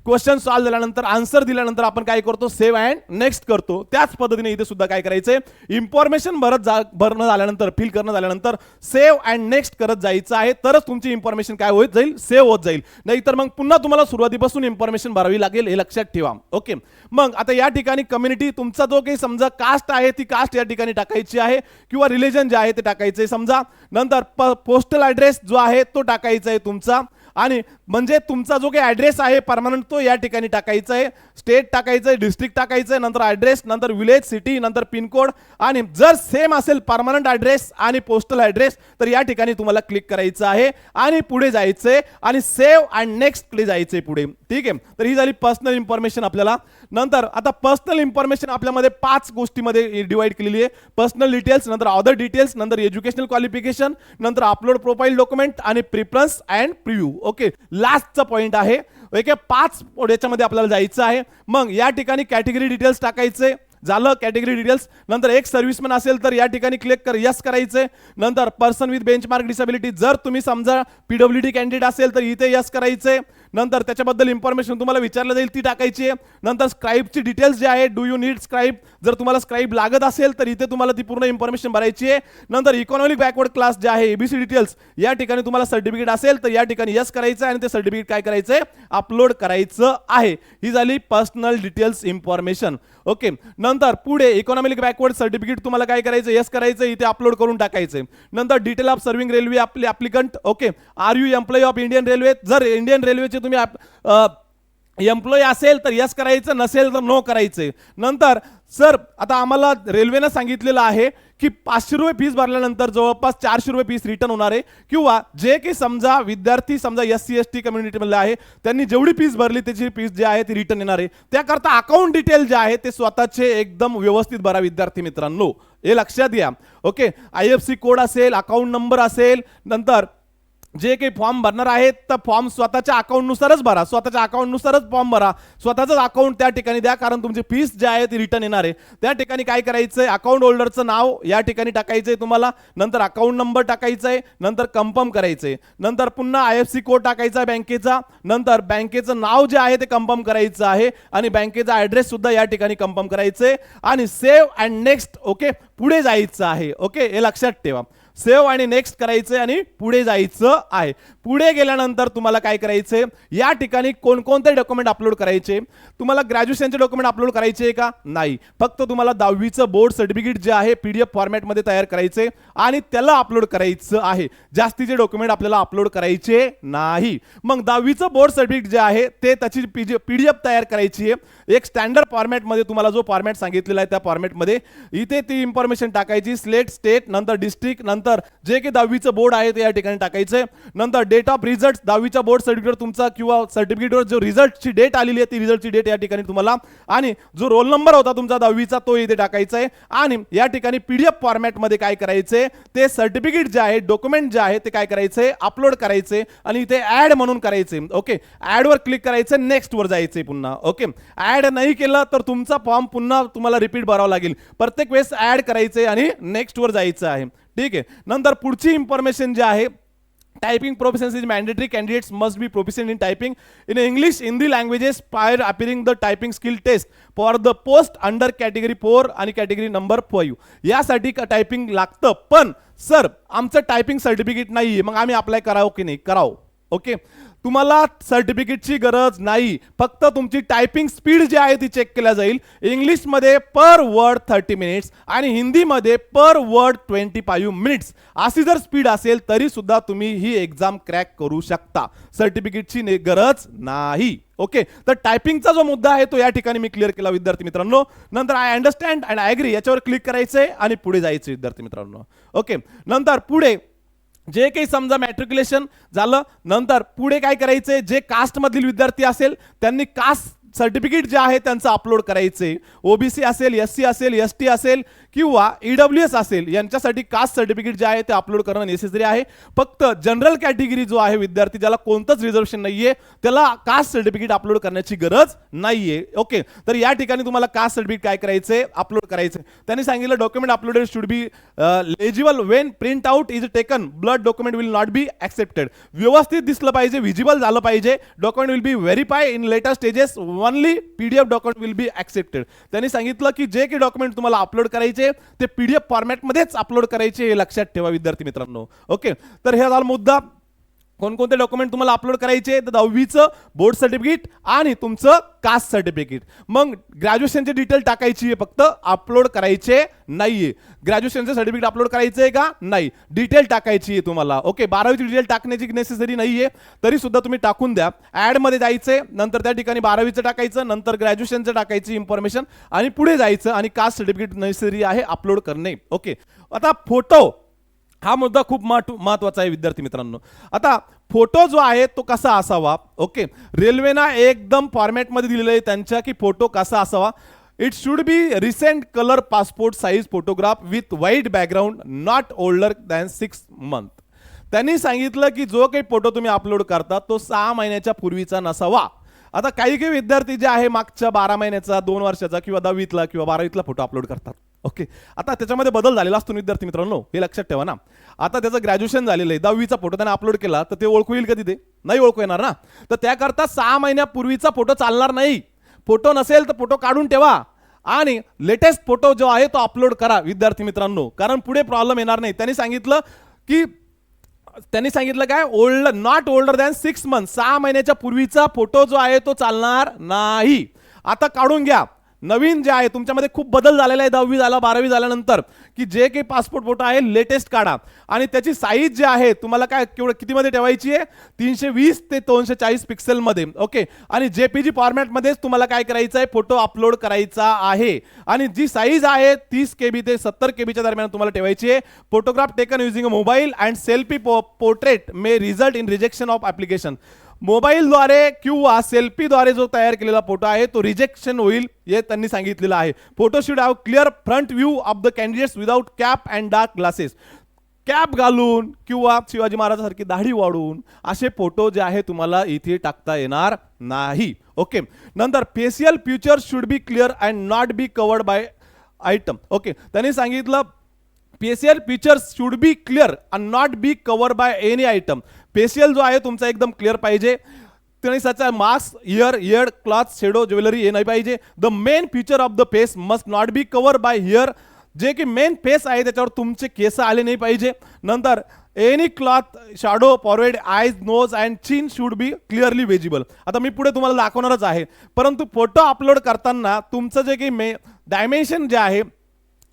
क्वेश्चन सॉल्व्ह झाल्यानंतर आन्सर दिल्यानंतर आपण काय करतो, सेव्ह अँड नेक्स्ट करतो. त्याच पद्धतीने इथे सुद्धा काय करायचंय, इन्फॉर्मेशन भरणं झाल्यानंतर, फिल करणं झाल्यानंतर सेव्ह अँड नेक्स्ट करत जायचं आहे. तरच तुमची इन्फॉर्मेशन काय होत जाईल, सेव्ह होत जाईल. नाहीतर मग पुन्हा तुम्हाला सुरुवातीपासून इन्फॉर्मेशन भरावी लागेल, हे लक्षात ठेवा. ओके, मग आता या ठिकाणी कम्युनिटी, तुमचा जो काही समजा कास्ट आहे ती कास्ट या ठिकाणी टाकायची आहे, किंवा रिलीजन जे आहे ते टाकायचे समजा. नंतर पोस्टल ॲड्रेस जो आहे तो टाकायचा आहे तुमचा, आणि म्हणजे तुमचा जो काही ॲड्रेस आहे परमनंट तो या ठिकाणी टाकायचा आहे. स्टेट टाकायचं आहे, डिस्ट्रिक्ट टाकायचं आहे, नंतर ॲड्रेस, नंतर विलेज, सिटी, नंतर पिनकोड. आणि जर सेम असेल परमनंट ॲड्रेस आणि पोस्टल ॲड्रेस तर या ठिकाणी तुम्हाला क्लिक करायचं आहे आणि पुढे जायचंय आणि सेव्ह अँड नेक्स्ट कडे जायचंय पुढे. ठीक आहे, तर ही झाली पर्सनल इन्फॉर्मेशन आपल्याला. नंतर आता पर्सनल इन्फॉर्मेशन आपल्यामध्ये 5 गोष्टीमध्ये डिवाइड केलेली आहे. पर्सनल डिटेल्स, नंतर अदर डिटेल्स, नंतर एज्युकेशनल क्वालिफिकेशन, नंतर अपलोड प्रोफाईल डॉक्युमेंट आणि प्रिफरन्स अँड प्रिव्ह्यू. ओके, लास्टचा पॉइंट आहे. ओके, 5 याच्यामध्ये आपल्याला जायचं आहे. मग या ठिकाणी कॅटेगरी डिटेल्स टाकायचे झालं, कॅटेगरी डिटेल्स. नंतर एक सर्व्हिसमॅन असेल तर या ठिकाणी क्लिक कर यस करायचे. नंतर पर्सन विथ बेंचमार्क डिसेबिलिटी, जर तुम्ही समजा PWD कॅन्डिडेट असेल तर इथे यस करायचे. नंतर त्याच्याबद्दल इन्फॉर्मेशन तुम्हाला विचारलं जाईल ती टाकायची आहे. नंतर स्क्राईबची डिटेल्स जे आहे, डू यू नीड स्क्राईब, जर तुम्हाला स्क्राईब लागत असेल तर इथे तुम्हाला ती पूर्ण इन्फॉर्मेशन भरायची आहे. नंतर इकॉनॉमिक बॅकवर्ड क्लास जे आहे, ABC डिटेल्स, या ठिकाणी तुम्हाला सर्टिफिकेट असेल तर या ठिकाणी यस करायचं आहे आणि ते सर्टिफिकेट काय करायचं आहे, अपलोड करायचं आहे. ही झाली पर्सनल डिटेल्स इन्फॉर्मेशन. ओके, नंतर पुढे इकॉनॉमिक बॅकवर्ड सर्टिफिकेट तुम्हाला काय करायचं, यस करायचं, इथे अपलोड करून टाकायचं. नंतर डिटेल ऑफ सर्व्हिंग रेल्वे आपले applicant. Okay, are you employee of Indian railway, जर इंडियन रेल्वेचे तुम्ही एम्प्लॉई असेल तर यस करायचं, नसेल तर नो करायचे. नंतर सर आता आम्हाला रेल्वेनं सांगितलेलं आहे की 500 रुपये फीस भरल्यानंतर जवळपास 400 रुपये फीस रिटर्न होणार आहे, किंवा जे की समजा विद्यार्थी समजा SC ST कम्युनिटीमधले आहे त्यांनी जेवढी फीस भरली त्याची फीस जी आहे ती रिटर्न येणार आहे. त्याकरता अकाउंट डिटेल जे आहे ते स्वतःचे एकदम व्यवस्थित भरा विद्यार्थी मित्रांनो, हे लक्षात घ्या. ओके, IFSC कोड असेल, अकाउंट नंबर असेल, नंतर जे काही फॉर्म भरणार आहेत तर फॉर्म स्वतःच्या अकाउंटनुसारच भरा, स्वतःच्या अकाउंटनुसारच फॉर्म भरा, स्वतःच अकाउंट त्या ठिकाणी द्या, कारण तुमची फीस जी आहे ती रिटर्न येणार आहे. त्या ठिकाणी काय करायचंय, अकाउंट होल्डरचं नाव या ठिकाणी टाकायचंय तुम्हाला, नंतर अकाउंट नंबर टाकायचा आहे, नंतर कन्फर्म करायचंय, नंतर पुन्हा IFSC कोड टाकायचा आहे बँकेचा, नंतर बँकेचं नाव जे आहे ते कन्फर्म करायचं आहे आणि बँकेचा ॲड्रेस सुद्धा या ठिकाणी कन्फर्म करायचंय आणि सेव्ह अँड नेक्स्ट. ओके, पुढे जायचं आहे. ओके, हे लक्षात ठेवा, सेव्ह आणि नेक्स्ट करायचं आणि पुढे जायचं आहे. पुढे गेल्यानंतर तुम्हाला काय करायचंय, या ठिकाणी कोणकोणते डॉक्युमेंट अपलोड करायचे. तुम्हाला ग्रॅज्युएशनचे डॉक्युमेंट अपलोड करायचे का, नाही, फक्त तुम्हाला 10वीचं बोर्ड सर्टिफिकेट जे आहे PDF फॉर्मॅटमध्ये तयार करायचे आणि त्याला अपलोड करायचं आहे. जास्तीचे डॉक्युमेंट आपल्याला अपलोड करायचे नाही. मग 10वीचं बोर्ड सर्टिफिकेट जे आहे ते त्याची PDF तयार करायची आहे. एक स्टँडर्ड फॉर्मॅटमध्ये तुम्हाला जो फॉर्मॅट सांगितलेला आहे त्या फॉर्मॅटमध्ये इथे ती इन्फॉर्मेशन टाकायची. स्टेट, नंतर डिस्ट्रिक्ट, नंतर जे की 10वीचं बोर्ड आहे ते या ठिकाणी टाकायचंय. नंतर डेट ऑफ रिझल्ट, 10वीच्या बोर्ड सर्टिफिकेट तुमचा किंवा सर्टिफिकेटवर जो रिझल्टची डेट आलेली आहे ती रिझल्टची डेट या ठिकाणी तुम्हाला, आणि जो रोल नंबर होता तुमचा 10वीचा तो इथे टाकायचा आहे. आणि या ठिकाणी PDF फॉर्मॅटमध्ये काय करायचंय, ते सर्टिफिकेट जे आहे, डॉक्युमेंट जे आहे ते काय करायचंय, अपलोड करायचे आणि इथे ऍड म्हणून करायचे. ओके, ऍडवर क्लिक करायचं, नेक्स्ट वर जायचंय पुन्हा. ओके, ऍड नाही केलं तर तुमचा फॉर्म पुन्हा तुम्हाला रिपीट भरावा लागेल. प्रत्येक वेळेस ऍड करायचंय आणि नेक्स्ट वर जायचं आहे. ठीक आहे, नंतर पुढची इन्फॉर्मेशन जी आहे, typing proficiency is mandatory, candidates must be proficient in typing in English, Hindi languages prior appearing the typing skill test for the post under category 4 आणि कॅटेगरी नंबर 5. यासाठी टायपिंग लागतं, पण सर आमचं टायपिंग सर्टिफिकेट नाहीये, मग आम्ही अप्लाय करावं की नाही, करावं. ओके, तुम्हाला सर्टिफिकेटची गरज नाही, फक्त तुमची टायपिंग स्पीड जी आहे ती चेक केल्या जाईल. इंग्लिशमध्ये पर वर्ड 30 मिनिट्स आणि हिंदीमध्ये पर वर्ड 25 मिनिट्स अशी जर स्पीड असेल तरी सुद्धा तुम्ही ही एक्झाम क्रॅक करू शकता, सर्टिफिकेटची गरज नाही. ओके, तर टायपिंगचा जो मुद्दा आहे तो या ठिकाणी मी क्लिअर केला विद्यार्थी मित्रांनो. नंतर I understand and I agree याच्यावर क्लिक करायचंय आणि पुढे जायचं विद्यार्थी मित्रांनो. ओके, नंतर पुढे जे काही समजा मॅट्रिक्युलेशन झालं, नंतर पुढे काय करायचंय, जे कास्ट मधील विद्यार्थी असेल त्यांनी कास्ट सर्टिफिकेट जे आहे त्यांचं अपलोड करायचे. ओबीसी असेल, एससी असेल, एसटी असेल किंवा ईडब्ल्यूएस असेल यांच्यासाठी कास्ट सर्टिफिकेट जे आहे ते अपलोड करणं नेसेसरी आहे. फक्त जनरल कॅटेगरी जो आहे विद्यार्थी ज्याला कोणतंच रिझर्वेशन नाहीये त्याला कास्ट सर्टिफिकेट अपलोड करण्याची गरज नाहीये. ओके, तर या ठिकाणी तुम्हाला कास्ट सर्टिफिकेट काय करायचंय, अपलोड करायचंय. त्यांनी सांगितलं document uploaded should be legible Wien print out is taken, blood document will not be accepted. व्यवस्थित दिसलं पाहिजे, विजिबल झालं पाहिजे. Document will be verify in later stages, only PDF document will be accepted. त्यांनी सांगितलं की जे काही डॉक्युमेंट तुम्हाला अपलोड करायचे ते पीडीएफ फॉर्मॅटमध्येच अपलोड करायचे, हे लक्षात ठेवा विद्यार्थी मित्रांनो. ओके, तर हे झाला मुद्दा. कोणकोणते डॉक्युमेंट तुम्हाला अपलोड करायचे, तर 10वीचं बोर्ड सर्टिफिकेट आणि तुमचं कास्ट सर्टिफिकेट. मग ग्रॅज्युएशनचे डिटेल टाकायची आहे, फक्त अपलोड करायचे नाहीये. ग्रॅज्युएशनचे सर्टिफिकेट अपलोड करायचंय का, नाही, डिटेल टाकायची आहे तुम्हाला. ओके, 12वीची डिटेल टाकण्याची नेसेसरी नाहीये, तरी सुद्धा तुम्ही टाकून द्या. ऍड मध्ये जायचंय, नंतर त्या ठिकाणी 12वीचं टाकायचं, नंतर ग्रॅज्युएशनचं टाकायची इन्फॉर्मेशन आणि पुढे जायचं आणि कास्ट सर्टिफिकेट नेसेसरी आहे अपलोड करणे. ओके, आता फोटो हा मुद्दा खूप महत्वाचा आहे विद्यार्थी मित्रांनो. आता फोटो जो आहे तो कसा असावा. ओके, रेल्वेना एकदम फॉर्मॅटमध्ये दिलेलं आहे त्यांच्या की फोटो कसा असावा. It should be recent colour passport size photograph with white background, not older than 6 months. त्यांनी सांगितलं की जो काही फोटो तुम्ही अपलोड करता तो 6 महिन्याच्या पूर्वीचा नसावा. आता काही काही विद्यार्थी जे आहे मागच्या 12 महिन्याचा, 2 वर्षाचा किंवा 10वीतला किंवा 12वीतला फोटो अपलोड करतात. ओके, आता त्याच्यामध्ये बदल झालेला असतो विद्यार्थी मित्रांनो, हे लक्षात ठेवा ना. आता त्याचं ग्रॅज्युएशन झालेलं आहे, 10वीचा फोटो त्याने अपलोड केला तर ते ओळखू येईल का तिथे, नाही ओळखू येणार ना. तर त्याकरता 6 महिन्यापूर्वीचा फोटो चालणार नाही. फोटो नसेल तर फोटो काढून ठेवा आणि लेटेस्ट फोटो जो आहे तो अपलोड करा विद्यार्थी मित्रांनो, कारण पुढे प्रॉब्लेम येणार नाही. त्यांनी सांगितलं काय, old not older than 6 months, 6 महिन्याच्या पूर्वीचा फोटो जो आहे तो चालणार नाही. आता काढून घ्या. नवीन जे आहे तुमच्यामध्ये खूप बदल झालेला आहे 10वी झाला 12वी झाल्यानंतर, की जे काही पासपोर्ट फोटो आहे लेटेस्ट काढा आणि त्याची साईज जी आहे तुम्हाला काय कितीमध्ये ठेवायची आहे, 320 ते 240 पिक्सेलमध्ये. ओके, आणि जेपीजी फॉर्मॅटमध्येच तुम्हाला काय करायचं आहे, फोटो अपलोड करायचा आहे. आणि जी साईज आहे 30 KB ते 70 KBच्या दरम्यान तुम्हाला ठेवायची आहे. Photograph taken using a mobile and selfie portrait may result in rejection of application. मोबाईलद्वारे किंवा सेल्फीद्वारे जो तयार केलेला फोटो आहे तो रिजेक्शन होईल, हे त्यांनी सांगितलेलं आहे. Photo should have clear front view of the candidates without cap and dark glasses. Cap घालून किंवा शिवाजी महाराजांसारखी दाढी वाढवून असे फोटो जे आहे तुम्हाला इथे टाकता येणार नाही. ओके, नंतर facial features should be clear and not be covered by item. Okay, त्यांनी सांगितलं facial features should be clear and not be covered by any item. Facial जो आहे तुमचा एकदम क्लिअर पाहिजे. त्यांनी सचा mask, year cloth, shadow, jewellery हे नाही पाहिजे. The main feature of the face must not be covered by here. जे की मेन फेस आहे त्याच्यावर तुमचे केस आले नाही पाहिजे. नंतर any cloth, shadow, forward, eyes, nose and chin should be clearly visible. आता मी पुढे तुम्हाला दाखवणारच आहे, परंतु फोटो अपलोड करताना तुमचं जे काही डायमेन्शन जे आहे,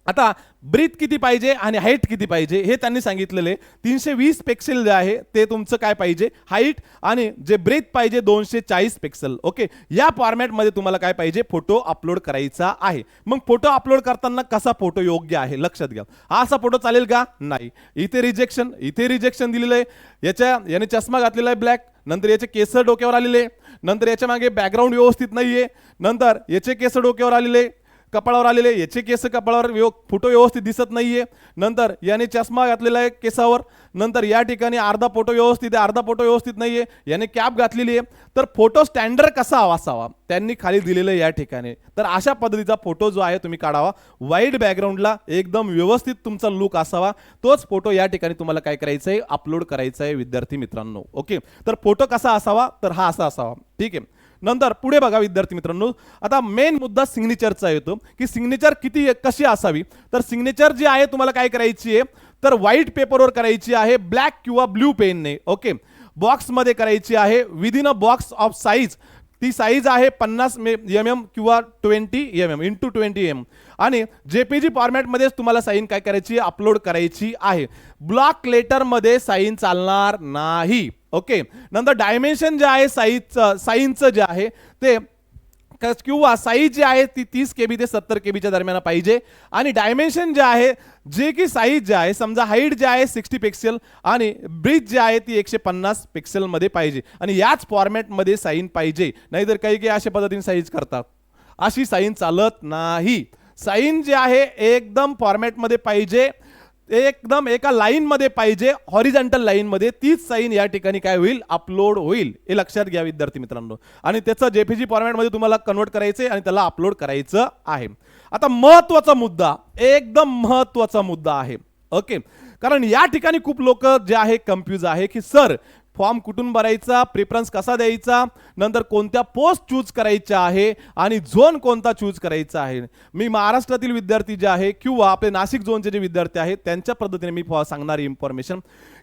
आता ब्रीथ किती पाहिजे आणि हाईट किती पाहिजे हे त्यांनी सांगितलेले. 320 पिक्सेल जे आहे ते तुमचं काय पाहिजे, हाईट, आणि जे ब्रीथ पाहिजे 240 पिक्सेल. ओके, या फॉर्मॅटमध्ये तुम्हाला काय पाहिजे, फोटो अपलोड करायचा आहे. मग फोटो अपलोड करताना कसा फोटो योग्य आहे लक्षात घ्या. हा असा फोटो चालेल का, नाही. इथे रिजेक्शन दिलेलं आहे. याने चष्मा घातलेला आहे ब्लॅक, नंतर याचे केस डोक्यावर आलेले, नंतर याच्या मागे बॅकग्राऊंड व्यवस्थित नाहीये, नंतर याचे केस डोक्यावर आलेले, कपाळावर आलेले, याचे केस कपाळावर, फोटो व्यवस्थित दिसत नाहीये. नंतर याने चष्मा घातलेला आहे केसावर, नंतर या ठिकाणी अर्धा फोटो व्यवस्थित आहे, अर्धा फोटो व्यवस्थित नाहीये, याने कॅप घातलेली आहे. तर फोटो स्टँडर्ड कसा असावा त्यांनी खाली दिलेलं आहे या ठिकाणी. तर अशा पद्धतीचा फोटो जो आहे तुम्ही काढावा. व्हाईट बॅकग्राऊंडला एकदम व्यवस्थित तुमचा लुक असावा. तोच फोटो या ठिकाणी तुम्हाला काय करायचं आहे, अपलोड करायचा आहे विद्यार्थी मित्रांनो. ओके, तर फोटो कसा असावा, तर हा असा असावा. ठीक आहे. नंतर पुढे बघा विद्यार्थी मित्रांनो, आता मेन मुद्दा सिग्नेचरचा येतो की सिग्नेचर कशी असावी. तर सिग्नेचर जी आहे तुम्हाला काय करायची आहे, तर व्हाईट पेपरवर करायची आहे, ब्लॅक किंवा ब्ल्यू पेनने. ओके, बॉक्समध्ये करायची आहे, within a box of size. ती साईज आहे 50 mm किंवा 20 mm इंटू 20 mm. आणि जेपीजी फॉर्मॅटमध्येच तुम्हाला साईन काय करायची, अपलोड करायची आहे. ब्लॉक लेटरमध्ये साईन चालणार नाही. ओके, नंतर डायमेन्शन जे आहे साईनचं जे आहे ते किंवा साईज जी आहे ती 30 KB ते 70 KBच्या दरम्यान पाहिजे आणि डायमेन्शन जे आहे जे की साईज जे आहे समजा हाईट जे आहे 60 पिक्सेल आणि ब्रिथ जे आहे ती 150 पिक्सेलमध्ये पाहिजे आणि याच फॉर्मॅटमध्ये साईन पाहिजे. नाहीतर काही काही अशा पद्धतीने साईज करतात, अशी साईन चालत नाही. साईन जे आहे एकदम फॉर्मॅटमध्ये पाहिजे, एकदम एका लाईन मध्ये पाहिजे, हॉरिझॉन्टल लाईन मध्ये. तीच साईन या ठिकाणी काय होईल, अपलोड होईल. हे लक्षात घ्या विद्यार्थी मित्रांनो. आणि त्याचं जेपीजी फॉर्मॅट मध्ये तुम्हाला कन्वर्ट करायचे आणि त्याला अपलोड करायचं आहे. आता महत्त्वाचा मुद्दा, एकदम महत्त्वाचा मुद्दा आहे. ओके, कारण या ठिकाणी खूप लोक जे आहे कन्फ्यूज आहे की सर फॉर्म कुठून भरायचा, प्रेफरन्स कसा द्यायचा, नंतर कोणत्या पोस्ट चूज करायच्या आहे आणि झोन कोणता चूज करायचा आहे. मी महाराष्ट्रातील विद्यार्थी जे आहे किंवा आपले नाशिक झोनचे जे विद्यार्थी आहेत त्यांच्या पद्धतीने मी सांगणार इन्फॉर्मेशन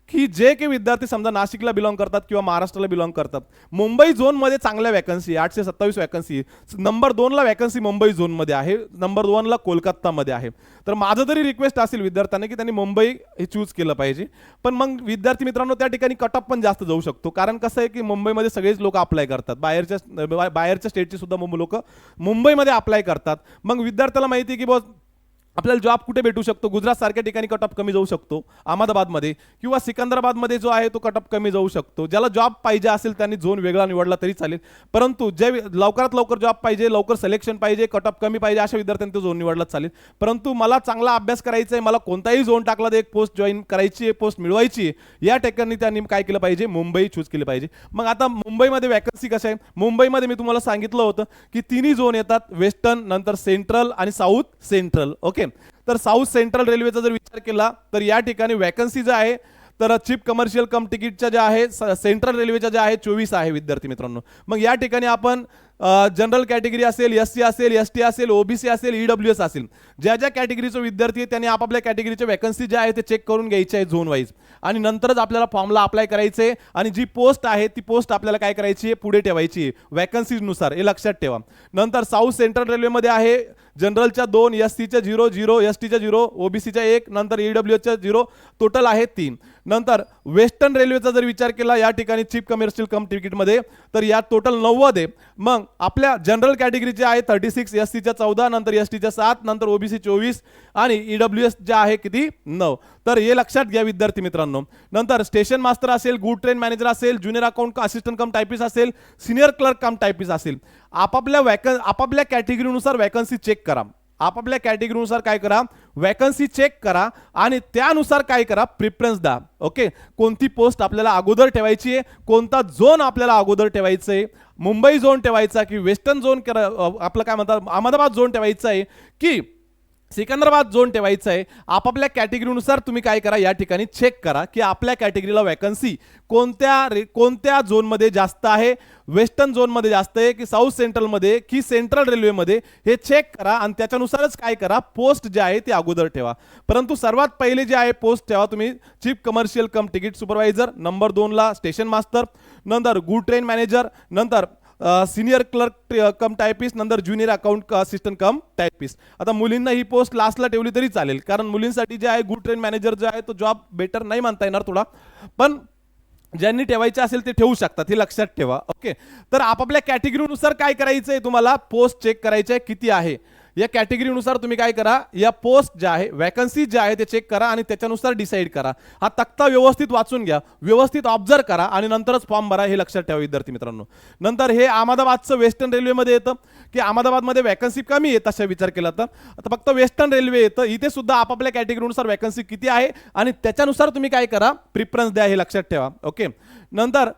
की जे काही विद्यार्थी समजा नाशिकला बिलॉंग करतात किंवा महाराष्ट्राला बिलॉंग करतात, मुंबई झोनमध्ये चांगल्या वॅकन्सी 827 वॅकन्सी, नंबर 2ला वॅकन्सी मुंबई झोनमध्ये आहे, नंबर 1ला कोलकातामध्ये आहे. तर माझं तरी रिक्वेस्ट असेल विद्यार्थ्यांना की त्यांनी मुंबई हे चूज केलं पाहिजे. पण मग विद्यार्थी मित्रांनो त्या ठिकाणी कट ऑफ पण जास्त जाऊ शकतो, कारण कसं आहे की मुंबईमध्ये सगळेच लोक अप्लाय करतात, बाहेरच्या स्टेटचे सुद्धा लोक मुंबईमध्ये अप्लाय करतात. मग विद्यार्थ्याला माहिती आहे की बॉस आपल्याला जॉब कुठे भेटू शकतो, गुजरात सारख्या ठिकाणी कट ऑफ कमी जाऊ शकतो, अहमदाबादमध्ये किंवा सिकंदराबादमध्ये जो आहे तो कट ऑफ कमी जाऊ शकतो. ज्याला जॉब पाहिजे असेल त्यांनी झोन वेगळा निवडला तरी चालेल, परंतु जे लवकरात लवकर जॉब पाहिजे, लवकर सिलेक्शन पाहिजे, कट ऑफ कमी पाहिजे अशा विद्यार्थ्यांनी तो झोन निवडला चालेल. परंतु मला चांगला अभ्यास करायचा आहे, मला कोणताही झोन टाकला तर एक पोस्ट जॉईन करायची आहे, पोस्ट मिळवायची आहे, या ठिकाणी त्यांनी काय केलं पाहिजे, मुंबई चूज केली पाहिजे. मग आता मुंबईमध्ये वॅकन्सी कसं आहे, मुंबईमध्ये मी तुम्हाला सांगितलं होतं की तिन्ही झोन येतात, वेस्टर्न, नंतर सेंट्रल आणि साऊथ सेंट्रल. ओके, तर साऊथ सेंट्रल रेल्वेचा जर विचार केला तर या ठिकाणी वॅकन्सी जे आहे तर चीफ कमर्शियल कम तिकीटच्या ज्या आहे सेंट्रल रेल्वेच्या ज्या आहे 24 आहे विद्यार्थी मित्रांनो. मग या ठिकाणी आपण जनरल कॅटेगरी असेल, SC असेल, ST असेल, OBC असेल, EWS असेल, ज्या ज्या कॅटेगरीचे विद्यार्थी आहेत त्यांनी आपापल्या कॅटेगरीच्या वॅकन्सी ज्या आहे ते चेक करून घ्यायचे आहे झोन वाईज आणि नंतरच आपल्याला फॉर्मला अप्लाय करायचे आहे. आणि जी पोस्ट आहे ती पोस्ट आपल्याला काय करायची आहे, पुढे ठेवायची आहे वॅकन्सीनुसार, हे लक्षात ठेवा. नंतर साऊथ सेंट्रल रेल्वेमध्ये आहे जनरलच्या 2, SCच्या 0, STच्या 0, OBCच्या 1, नंतर EWSच्या 0, टोटल आहे 3. नंतर वेस्टर्न रेल्वेचा जर विचार केला या ठिकाणी चीफ कमर्शियल कम तिकीटमध्ये तर या टोटल 90 आहे. मग आपल्या जनरल कॅटेगरीचे आहे 36, SCच्या 14, नंतर STच्या 7, नंतर OBC 24 आणि EWS ज्या आहे किती 9. तर हे लक्षात घ्या विद्यार्थी मित्रांनो. नंतर स्टेशन मास्टर असेल, गुड ट्रेन मॅनेजर असेल, junior account assistant cum typist असेल, सिनियर क्लर्क कम टायपिस्ट असेल, आपापल्या कॅटेगरीनुसार वॅकन्सी चेक करा. आपापल्या कॅटेगरीनुसार काय करा, वॅकन्सी चेक करा आणि त्यानुसार काय करा, प्रिफरन्स द्या. ओके, कोणती पोस्ट आपल्याला अगोदर ठेवायची आहे, कोणता झोन आपल्याला अगोदर ठेवायचं आहे, मुंबई झोन ठेवायचा की वेस्टर्न झोन आपलं काय म्हणतात अहमदाबाद झोन ठेवायचा आहे की सिकंदराबाद झोन ठेवायचं आहे. आपापल्या कॅटेगरीनुसार तुम्ही काय करा, या ठिकाणी चेक करा की आपल्या कॅटेगरीला वॅकन्सी कोणत्या झोनमध्ये जास्त आहे, वेस्टर्न झोनमध्ये जास्त आहे की साऊथ सेंट्रलमध्ये की सेंट्रल रेल्वेमध्ये, हे चेक करा आणि त्याच्यानुसारच काय करा, पोस्ट जे आहे ती अगोदर ठेवा. परंतु सर्वात पहिले जे आहे पोस्ट ठेवा तुम्ही chief commercial cum ticket supervisor, number 2ला स्टेशन मास्टर, नंतर गुड ट्रेन मॅनेजर, नंतर सिनियर क्लर्क कम टायपिस्ट, नंतर junior account assistant cum typist. आता मुलींना ही पोस्ट लास्टला ठेवली तरी चालेल, कारण मुलींसाठी जे आहे गुड ट्रेन मॅनेजर जो आहे तो जॉब बेटर नाही म्हणता येणार थोडा, पण ज्यांनी ठेवायचे असेल ते ठेवू शकतात, हे लक्षात ठेवा. ओके, तर आपापल्या कॅटेगरीनुसार काय करायचं आहे, तुम्हाला पोस्ट चेक करायचे आहे किती आहे. या कॅटेगरीनुसार तुम्ही काय करा, या पोस्ट ज्या आहे वॅकन्सी ज्या आहे ते चेक करा आणि त्याच्यानुसार डिसाईड करा. हा तक्ता व्यवस्थित वाचून घ्या, व्यवस्थित ऑब्झर्व करा आणि नंतरच फॉर्म भरा, हे लक्षात ठेवा विद्यार्थी मित्रांनो. नंतर हे अहमदाबादचं वेस्टर्न रेल्वेमध्ये येतं की अहमदाबादमध्ये वॅकन्सी कमी आहे तसा विचार केला तर आता फक्त वेस्टर्न रेल्वे येतं. इथे सुद्धा आपापल्या कॅटेगरीनुसार वॅकन्सी किती आहे आणि त्याच्यानुसार तुम्ही काय करा, प्रिफरन्स द्या, हे लक्षात ठेवा. ओके, नंतर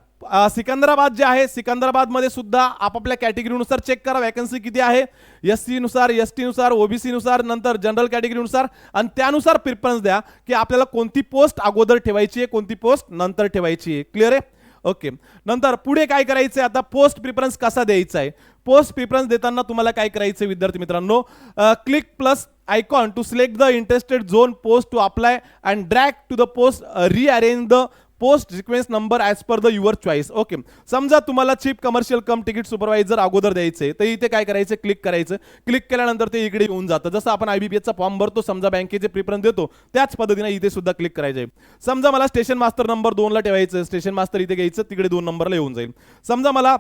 सिकंदराबाद जे आहे सिकंदराबादमध्ये सुद्धा आपापल्या कॅटेगरीनुसार चेक करा वॅकन्सी किती आहे, SC नुसार, ST नुसार, OBC नुसार, नंतर जनरल कॅटेगरीनुसार आणि त्यानुसार प्रिफरन्स द्या की आपल्याला कोणती पोस्ट अगोदर ठेवायची आहे, कोणती पोस्ट नंतर ठेवायची आहे. क्लिअर आहे. ओके, नंतर पुढे काय करायचं आहे, आता पोस्ट प्रिफरन्स कसा द्यायचा आहे. पोस्ट प्रिफरन्स देताना तुम्हाला काय करायचं विद्यार्थी मित्रांनो, click plus icon to select the interested zone post to apply and drag to the post, rearrange the post sequence number as per the your choice. Okay, समजा तुम्हाला chief commercial cum ticket supervisor अगोदर द्यायचे तर इथे काय करायचं, click करायचं. Click केल्यानंतर ते इकडे येऊन जातं. जसं आपण IBPSचा फॉर्म भरतो, समजा बँकेचे प्रिफरन्स देतो, त्याच पद्धतीने इथे सुद्धा क्लिक करायचे. समजा मला स्टेशन मास्टर नंबर 2ला ठेवायचं, स्टेशन मास्टर इथे घ्यायचं, तिकडे 2 नंबरला येऊन जाईल. समजा मला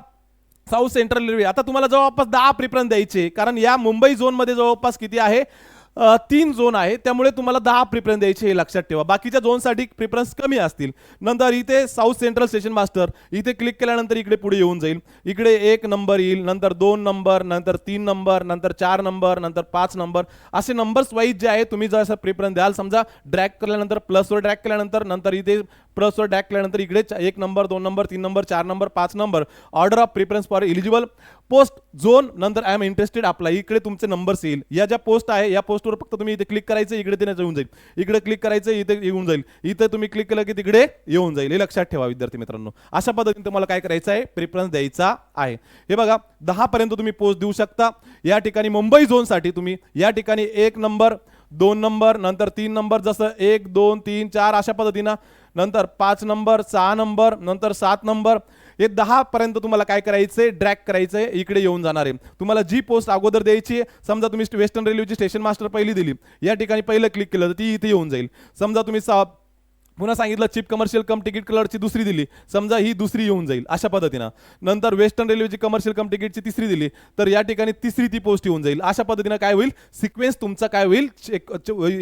साऊथ सेंट्रल रेल्वे. आता तुम्हाला जवळपास 10 प्रिफरन्स द्यायचे, कारण या मुंबई झोनमध्ये जवळपास किती आहे, 3 झोन आहे, त्यामुळे तुम्हाला 10 प्रिफरन्स द्यायचे, हे लक्षात ठेवा. बाकीच्या झोनसाठी प्रिफरन्स कमी असतील. नंतर इथे साऊथ सेंट्रल स्टेशन मास्टर इथे क्लिक केल्यानंतर इकडे पुढे येऊन जाईल. इकडे 1 नंबर येईल, नंतर 2 नंबर, नंतर 3 नंबर, नंतर 4 नंबर, नंतर 5 नंबर, असे नंबर्स वाईज जे आहे तुम्ही जसं प्रिफरन्स द्याल. समजा ड्रॅग केल्यानंतर प्लसवर ड्रॅग केल्यानंतर नंतर इथे प्लसवर ड्रॅग केल्यानंतर इकडे 1 number, 2 number, 3 number, 4 number, 5 number, order of preference for eligible post zone, नंतर आय एम इंटरेस्टेड अप्लाय, इकडे तुमचे नंबर्स येईल. या ज्या पोस्ट आहे या पोस्टवर फक्त तुम्ही इथे क्लिक करायचं, इकडे ते येऊन जाईल. इकडे क्लिक करायचं, इथे येऊन जाईल. इथे तुम्ही क्लिक केलं की तिकडे येऊन जाईल. हे लक्षात ठेवा विद्यार्थी मित्रांनो. अशा पद्धतीने तुम्हाला काय करायचं आहे, प्रिफरन्स द्यायचा आहे. हे बघा 10 पर्यंत तुम्ही पोस्ट देऊ शकता. या ठिकाणी मुंबई झोनसाठी तुम्ही या ठिकाणी 1 नंबर, 2 नंबर, नंतर 3 नंबर, जसं 1 2 3 4 अशा पद्धतीनं, नंतर 5 नंबर, 6 नंबर, नंतर 7 नंबर, हे 10 पर्यंत तुम्हाला काय करायचंय, ड्रॅग करायचंय, इकडे येऊन जाणार आहे. तुम्हाला जी पोस्ट अगोदर द्यायची आहे, समजा तुम्ही वेस्टर्न रेल्वेची स्टेशन मास्टर पहिली दिली, या ठिकाणी पहिलं क्लिक केलं तर ती इथे येऊन जाईल. समजा तुम्ही पुन्हा सांगितलं चीफ कमर्शियल कम तिकीट क्लर्कची दुसरी दिली, समजा ही दुसरी येऊन जाईल अशा पद्धतीनं. नंतर वेस्टर्न रेल्वेची कमर्शियल कम तिकीटची तिसरी दिली तर या ठिकाणी तिसरी ती पोस्ट येऊन जाईल. अशा पद्धतीनं काय होईल, सिक्वेन्स तुमचा काय होईल,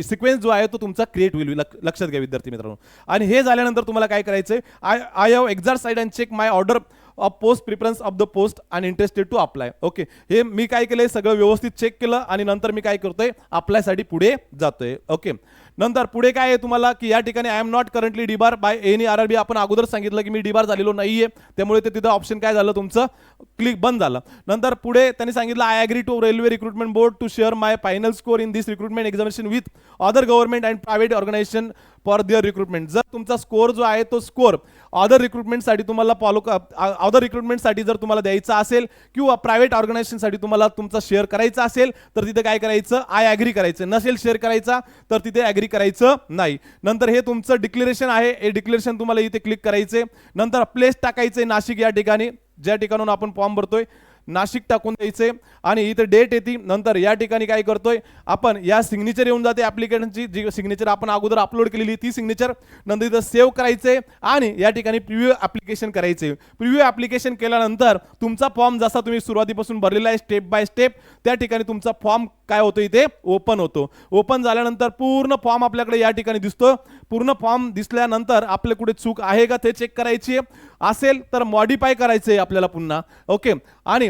सिक्वेन्स जो आहे तो तुमचा क्रिएट होईल. लक्षात घ्या विद्यार्थी मित्रांनो. आणि हे झाल्यानंतर तुम्हाला काय करायचंय, I have exercised and check my order of post preference of the post and interested to apply. Okay, हे मी काय केलंय, सगळं व्यवस्थित चेक केलं आणि नंतर मी काय करतोय, अप्लायसाठी पुढे जातोय. ओके, नंतर पुढे काय आहे तुम्हाला की या ठिकाणी I am not currently debar by any RRB. आपण अगोदर सांगितलं की मी डिबार झालेलो नाहीये, त्यामुळे ते तिथं ऑप्शन काय झालं, तुमचं क्लिक बंद झालं. नंतर पुढे त्यांनी सांगितलं I agree to railway recruitment board to share my final score in this recruitment examination with other government and private organisation for their recruitment. जर तुमचा स्कोर जो आहे तो स्कोर अदर रिक्रुटमेंटसाठी तुम्हाला अदर रिक्रुटमेंटसाठी जर तुम्हाला द्यायचा असेल किंवा प्रायव्हेट ऑर्गनायझेशनसाठी तुम्हाला तुमचा शेअर करायचा असेल तर तिथे काय करायचं, आय अग्री करायचं. नसेल शेअर करायचा तर तिथे अग्री करायचं नाही. नंतर हे तुमचं डिक्लेरेशन आहे, हे डिक्लेरेशन तुम्हाला इथे क्लिक करायचे. नंतर प्लेस टाकायचे नाशिक, या ठिकाणी ज्या ठिकाणून आपण फॉर्म भरतोय नाशिक टाकून द्यायचे आणि इथे डेट येते. नंतर या ठिकाणी काय करतोय आपण, या सिग्नेचर येऊन जाते ॲप्लिकेशनची, जी सिग्नेचर आपण अगोदर अपलोड केलेली ती सिग्नेचर. नंतर इथं सेव्ह करायचे आणि या ठिकाणी प्रिव्ह्यू ॲप्लिकेशन करायचे. प्रिव्ह्यू ॲप्लिकेशन केल्यानंतर तुमचा फॉर्म जसा तुम्ही सुरुवातीपासून भरलेला आहे स्टेप बाय स्टेप, त्या ठिकाणी तुमचा फॉर्म काय होतो, इथे ओपन होतो. ओपन झाल्यानंतर पूर्ण फॉर्म आपल्याकडे या ठिकाणी दिसतो. पूर्ण फॉर्म दिसल्यानंतर आपल्या कुठे चूक आहे का ते चेक करायची, असेल तर मॉडिफाय करायचे आपल्याला पुन्हा. ओके, आणि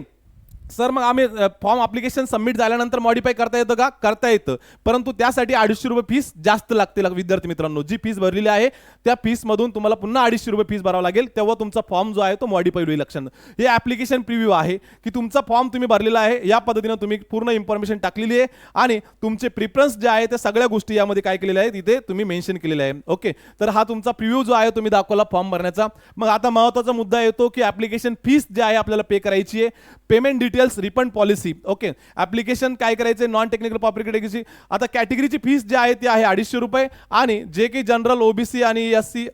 सर मग आम्ही फॉर्म ॲप्लिकेशन सबमिट झाल्यानंतर मॉडिफाय करता येतं का, करता येतं, परंतु त्यासाठी 250 रुपये फीस जास्त लागते विद्यार्थी मित्रांनो. जी फीस भरलेली आहे त्या फीसमधून तुम्हाला पुन्हा 250 रुपये फीस भरावं लागेल, तेव्हा तुमचा फॉर्म जो आहे तो मॉडिफाय होईल. लक्षात, हे ॲप्लिकेशन प्रिव्ह्यू आहे की तुमचा फॉर्म तुम्ही भरलेला आहे, या पद्धतीनं तुम्ही पूर्ण इन्फॉर्मेशन टाकलेली आहे आणि तुमचे प्रिफरन्स जे आहे त्या सगळ्या गोष्टी यामध्ये काय केलेल्या आहेत, इथे तुम्ही मेन्शन केलेलं आहे. ओके, तर हा तुमचा प्रिव्ह्यू जो आहे तुम्ही दाखवला फॉर्म भरण्याचा. मग आता महत्त्वाचा मुद्दा येतो की ॲप्लिकेशन फीस जे आहे आपल्याला पे करायची आहे. Payment details, refund policy. Okay, application काय करायचे, नॉन टेक्निकल कॅटेगरीची. आता कॅटेगरीची फीस जी आहे ती आहे 250 रुपये आणि जे की जनरल ओबीसी आणि एससी,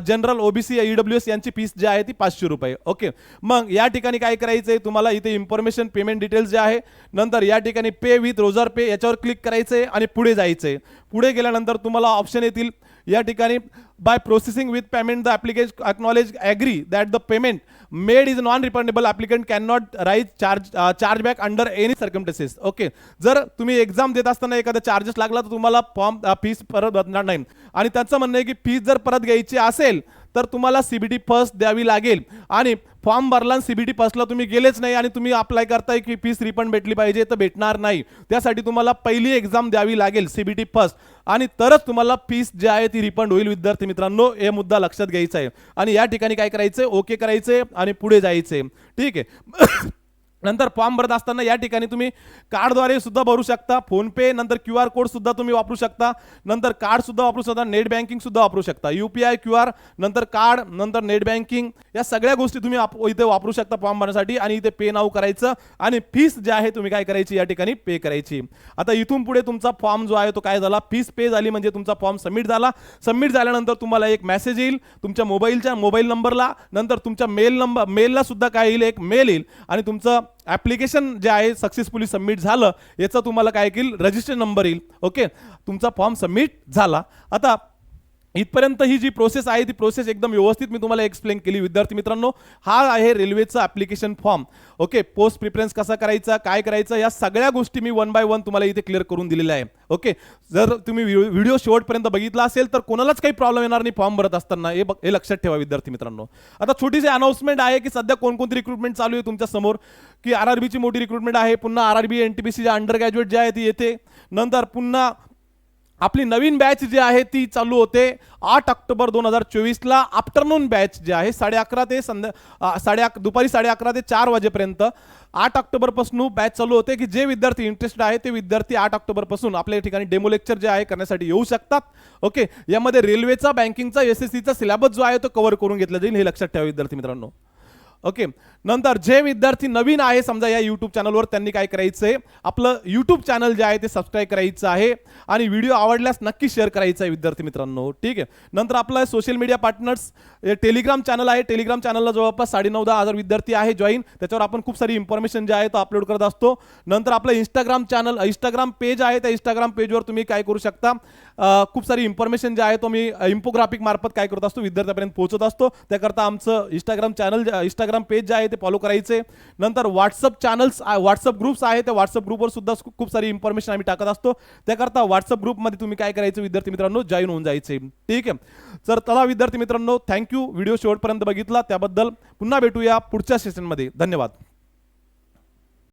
जनरल ओबीसी ईडब्ल्यूएस यांची फीस जी आहे ती 500 रुपये. ओके, मग या ठिकाणी काय करायचंय तुम्हाला, इथे इन्फॉर्मेशन पेमेंट डिटेल्स जे आहे, नंतर या ठिकाणी पे विथ रोजर पे याच्यावर क्लिक करायचंय आणि पुढे जायचंय. पुढे गेल्यानंतर तुम्हाला ऑप्शन येतील या ठिकाणी by processing with payment the application acknowledge agree that the payment made is non refundable, applicant can not raise charge back under any circumstances. Okay, जर तुम्ही एक्झाम देत असताना एखादा चार्जेस लागला तर तुम्हाला फॉर्म फीस परत भरणार नाही. आणि त्यांचं म्हणणं आहे की फीस जर परत घ्यायची असेल तर तुम्हाला सीबीटी फर्स्ट द्यावी लागेल. आणि फॉर्म भरला आणि सीबीटी फर्स्टला तुम्ही गेलेच नाही आणि तुम्ही अप्लाय करताय की फीस रिफंड भेटली पाहिजे, तर भेटणार नाही. त्यासाठी तुम्हाला पहिली एक्झाम द्यावी लागेल सीबीटी फर्स्ट आणि तरच तुम्हाला फीस जी आहे ती रिफंड होईल. विद्यार्थी मित्रांनो, हे मुद्दा लक्षात घ्यायचा आहे. आणि या ठिकाणी काय करायचंय, ओके करायचंय आणि पुढे जायचंय. ठीक आहे. नंतर फॉर्म भरत असताना या ठिकाणी तुम्ही कार्डद्वारे सुद्धा भरू शकता, फोनपे, नंतर QR कोड सुद्धा तुम्ही वापरू शकता, नंतर कार्ड सुद्धा वापरू शकता, नेट बँकिंग सुद्धा वापरू शकता. UPI, QR, नंतर कार्ड, नंतर नेट बँकिंग, या सगळ्या गोष्टी तुम्ही इथे वापरू शकता फॉर्म भरण्यासाठी. आणि इथे पे नाऊ करायचं आणि फीस जी आहे तुम्ही काय करायची, या ठिकाणी पे करायची. आता इथून पुढे तुमचा फॉर्म जो आहे तो काय झाला, फीस पे झाली म्हणजे तुमचा फॉर्म सबमिट झाला. सबमिट झाल्यानंतर तुम्हाला एक मेसेज येईल तुमच्या मोबाईल नंबरला, नंतर तुमच्या मेलला सुद्धा काय येईल, एक मेल येईल आणि तुमचं ॲप्लिकेशन जे आहे सक्सेसफुली सबमिट झालं याचा तुम्हाला काय येईल, रजिस्टर नंबर येईल. ओके, तुमचा फॉर्म सबमिट झाला. आता इथपर्यंत ही जी प्रोसेस आहे ती प्रोसेस एकदम व्यवस्थित मी तुम्हाला एक्सप्लेन केली. विद्यार्थी मित्रांनो, हा आहे रेल्वेचा application form. Okay, post preference कसा करायचा, काय करायचं, या सगळ्या गोष्टी मी 1 बाय 1 तुम्हाला इथे क्लिअर करून दिलेल्या आहे. ओके, जर तुम्ही व्हिडिओ शेवटपर्यंत बघितला असेल तर कोणालाच काही प्रॉब्लेम येणार नाही फॉर्म भरत असताना, हे लक्षात ठेवा विद्यार्थी मित्रांनो. आता छोटीशी अनाउन्समेंट आहे की सध्या कोणकोणती रिक्रुटमेंट चालू आहे तुमच्या समोर, की आरआरबीची मोठी रिक्रुटमेंट आहे. पुन्हा आरआरबी एनटीपीसी अंडर ग्रॅज्युएट जे आहे ती येते. नंतर पुन्हा आपली नवीन बॅच जी आहे ती चालू होते 8 ऑक्टोबर 2024ला. आफ्टरनून बॅच जी आहे 11:30 ते दुपारी 11:30 ते 4 वाजेपर्यंत 8 ऑक्टोबरपासून बॅच चालू होते, की जे विद्यार्थी इंटरेस्टेड आहे ते विद्यार्थी 8 ऑक्टोबरपासून आपल्या ठिकाणी डेमो लेक्चर जे आहे करण्यासाठी येऊ शकतात. ओके, यामध्ये रेल्वेचा, बँकिंगचा, एसएससीचा सिलेबस जो आहे तो कव्हर करून घेतला जाईल, हे लक्षात ठेवा विद्यार्थी मित्रांनो. ओके, नंतर जे विद्यार्थी नवीन आहे समजा या यूट्यूब चॅनलवर, त्यांनी काय करायचं आहे, आपलं यूट्यूब चॅनल जे आहे ते सबस्क्राईब करायचं आहे आणि व्हिडिओ आवडल्यास नक्की शेअर करायचा आहे विद्यार्थी मित्रांनो. ठीक आहे. नंतर आपलं social media partners Telegram channel आहे. टेलिग्राम चॅनलला जवळपास 9,500 विद्यार्थी आहे जॉईन. त्याच्यावर आपण खूप सारी इन्फॉर्मेशन जे आहे तो अपलोड करत असतो. नंतर आपलं इंस्टाग्राम पेज आहे. त्या इंस्टाग्राम पेजवर तुम्ही काय करू शकता, खूप सारी इन्फॉर्मेशन जे आहे तो मी इन्फोग्राफिक मार्फत काय करत असतो, विद्यार्थ्यापर्यंत पोहोचत असतो. त्याकरता आमचं इंस्टाग्राम पेज जे आहे ते फॉलो करायचे. नंतर व्हॉट्सअप ग्रुप्स आहे, त्या व्हॉट्सअप ग्रुपवर सुद्धा खूप सारी इन्फॉर्मेशन आम्ही टाकत असतो. त्याकरता व्हॉट्सअप ग्रुपमध्ये तुम्ही काय करायचं विद्यार्थी मित्रांनो, जॉईन होऊन जायचे. ठीक आहे. तर चला विद्यार्थी मित्रांनो, थँक्यू व्हिडिओ शेवटपर्यंत बघितला त्याबद्दल. पुन्हा भेटूया पुढच्या सेशनमध्ये. धन्यवाद.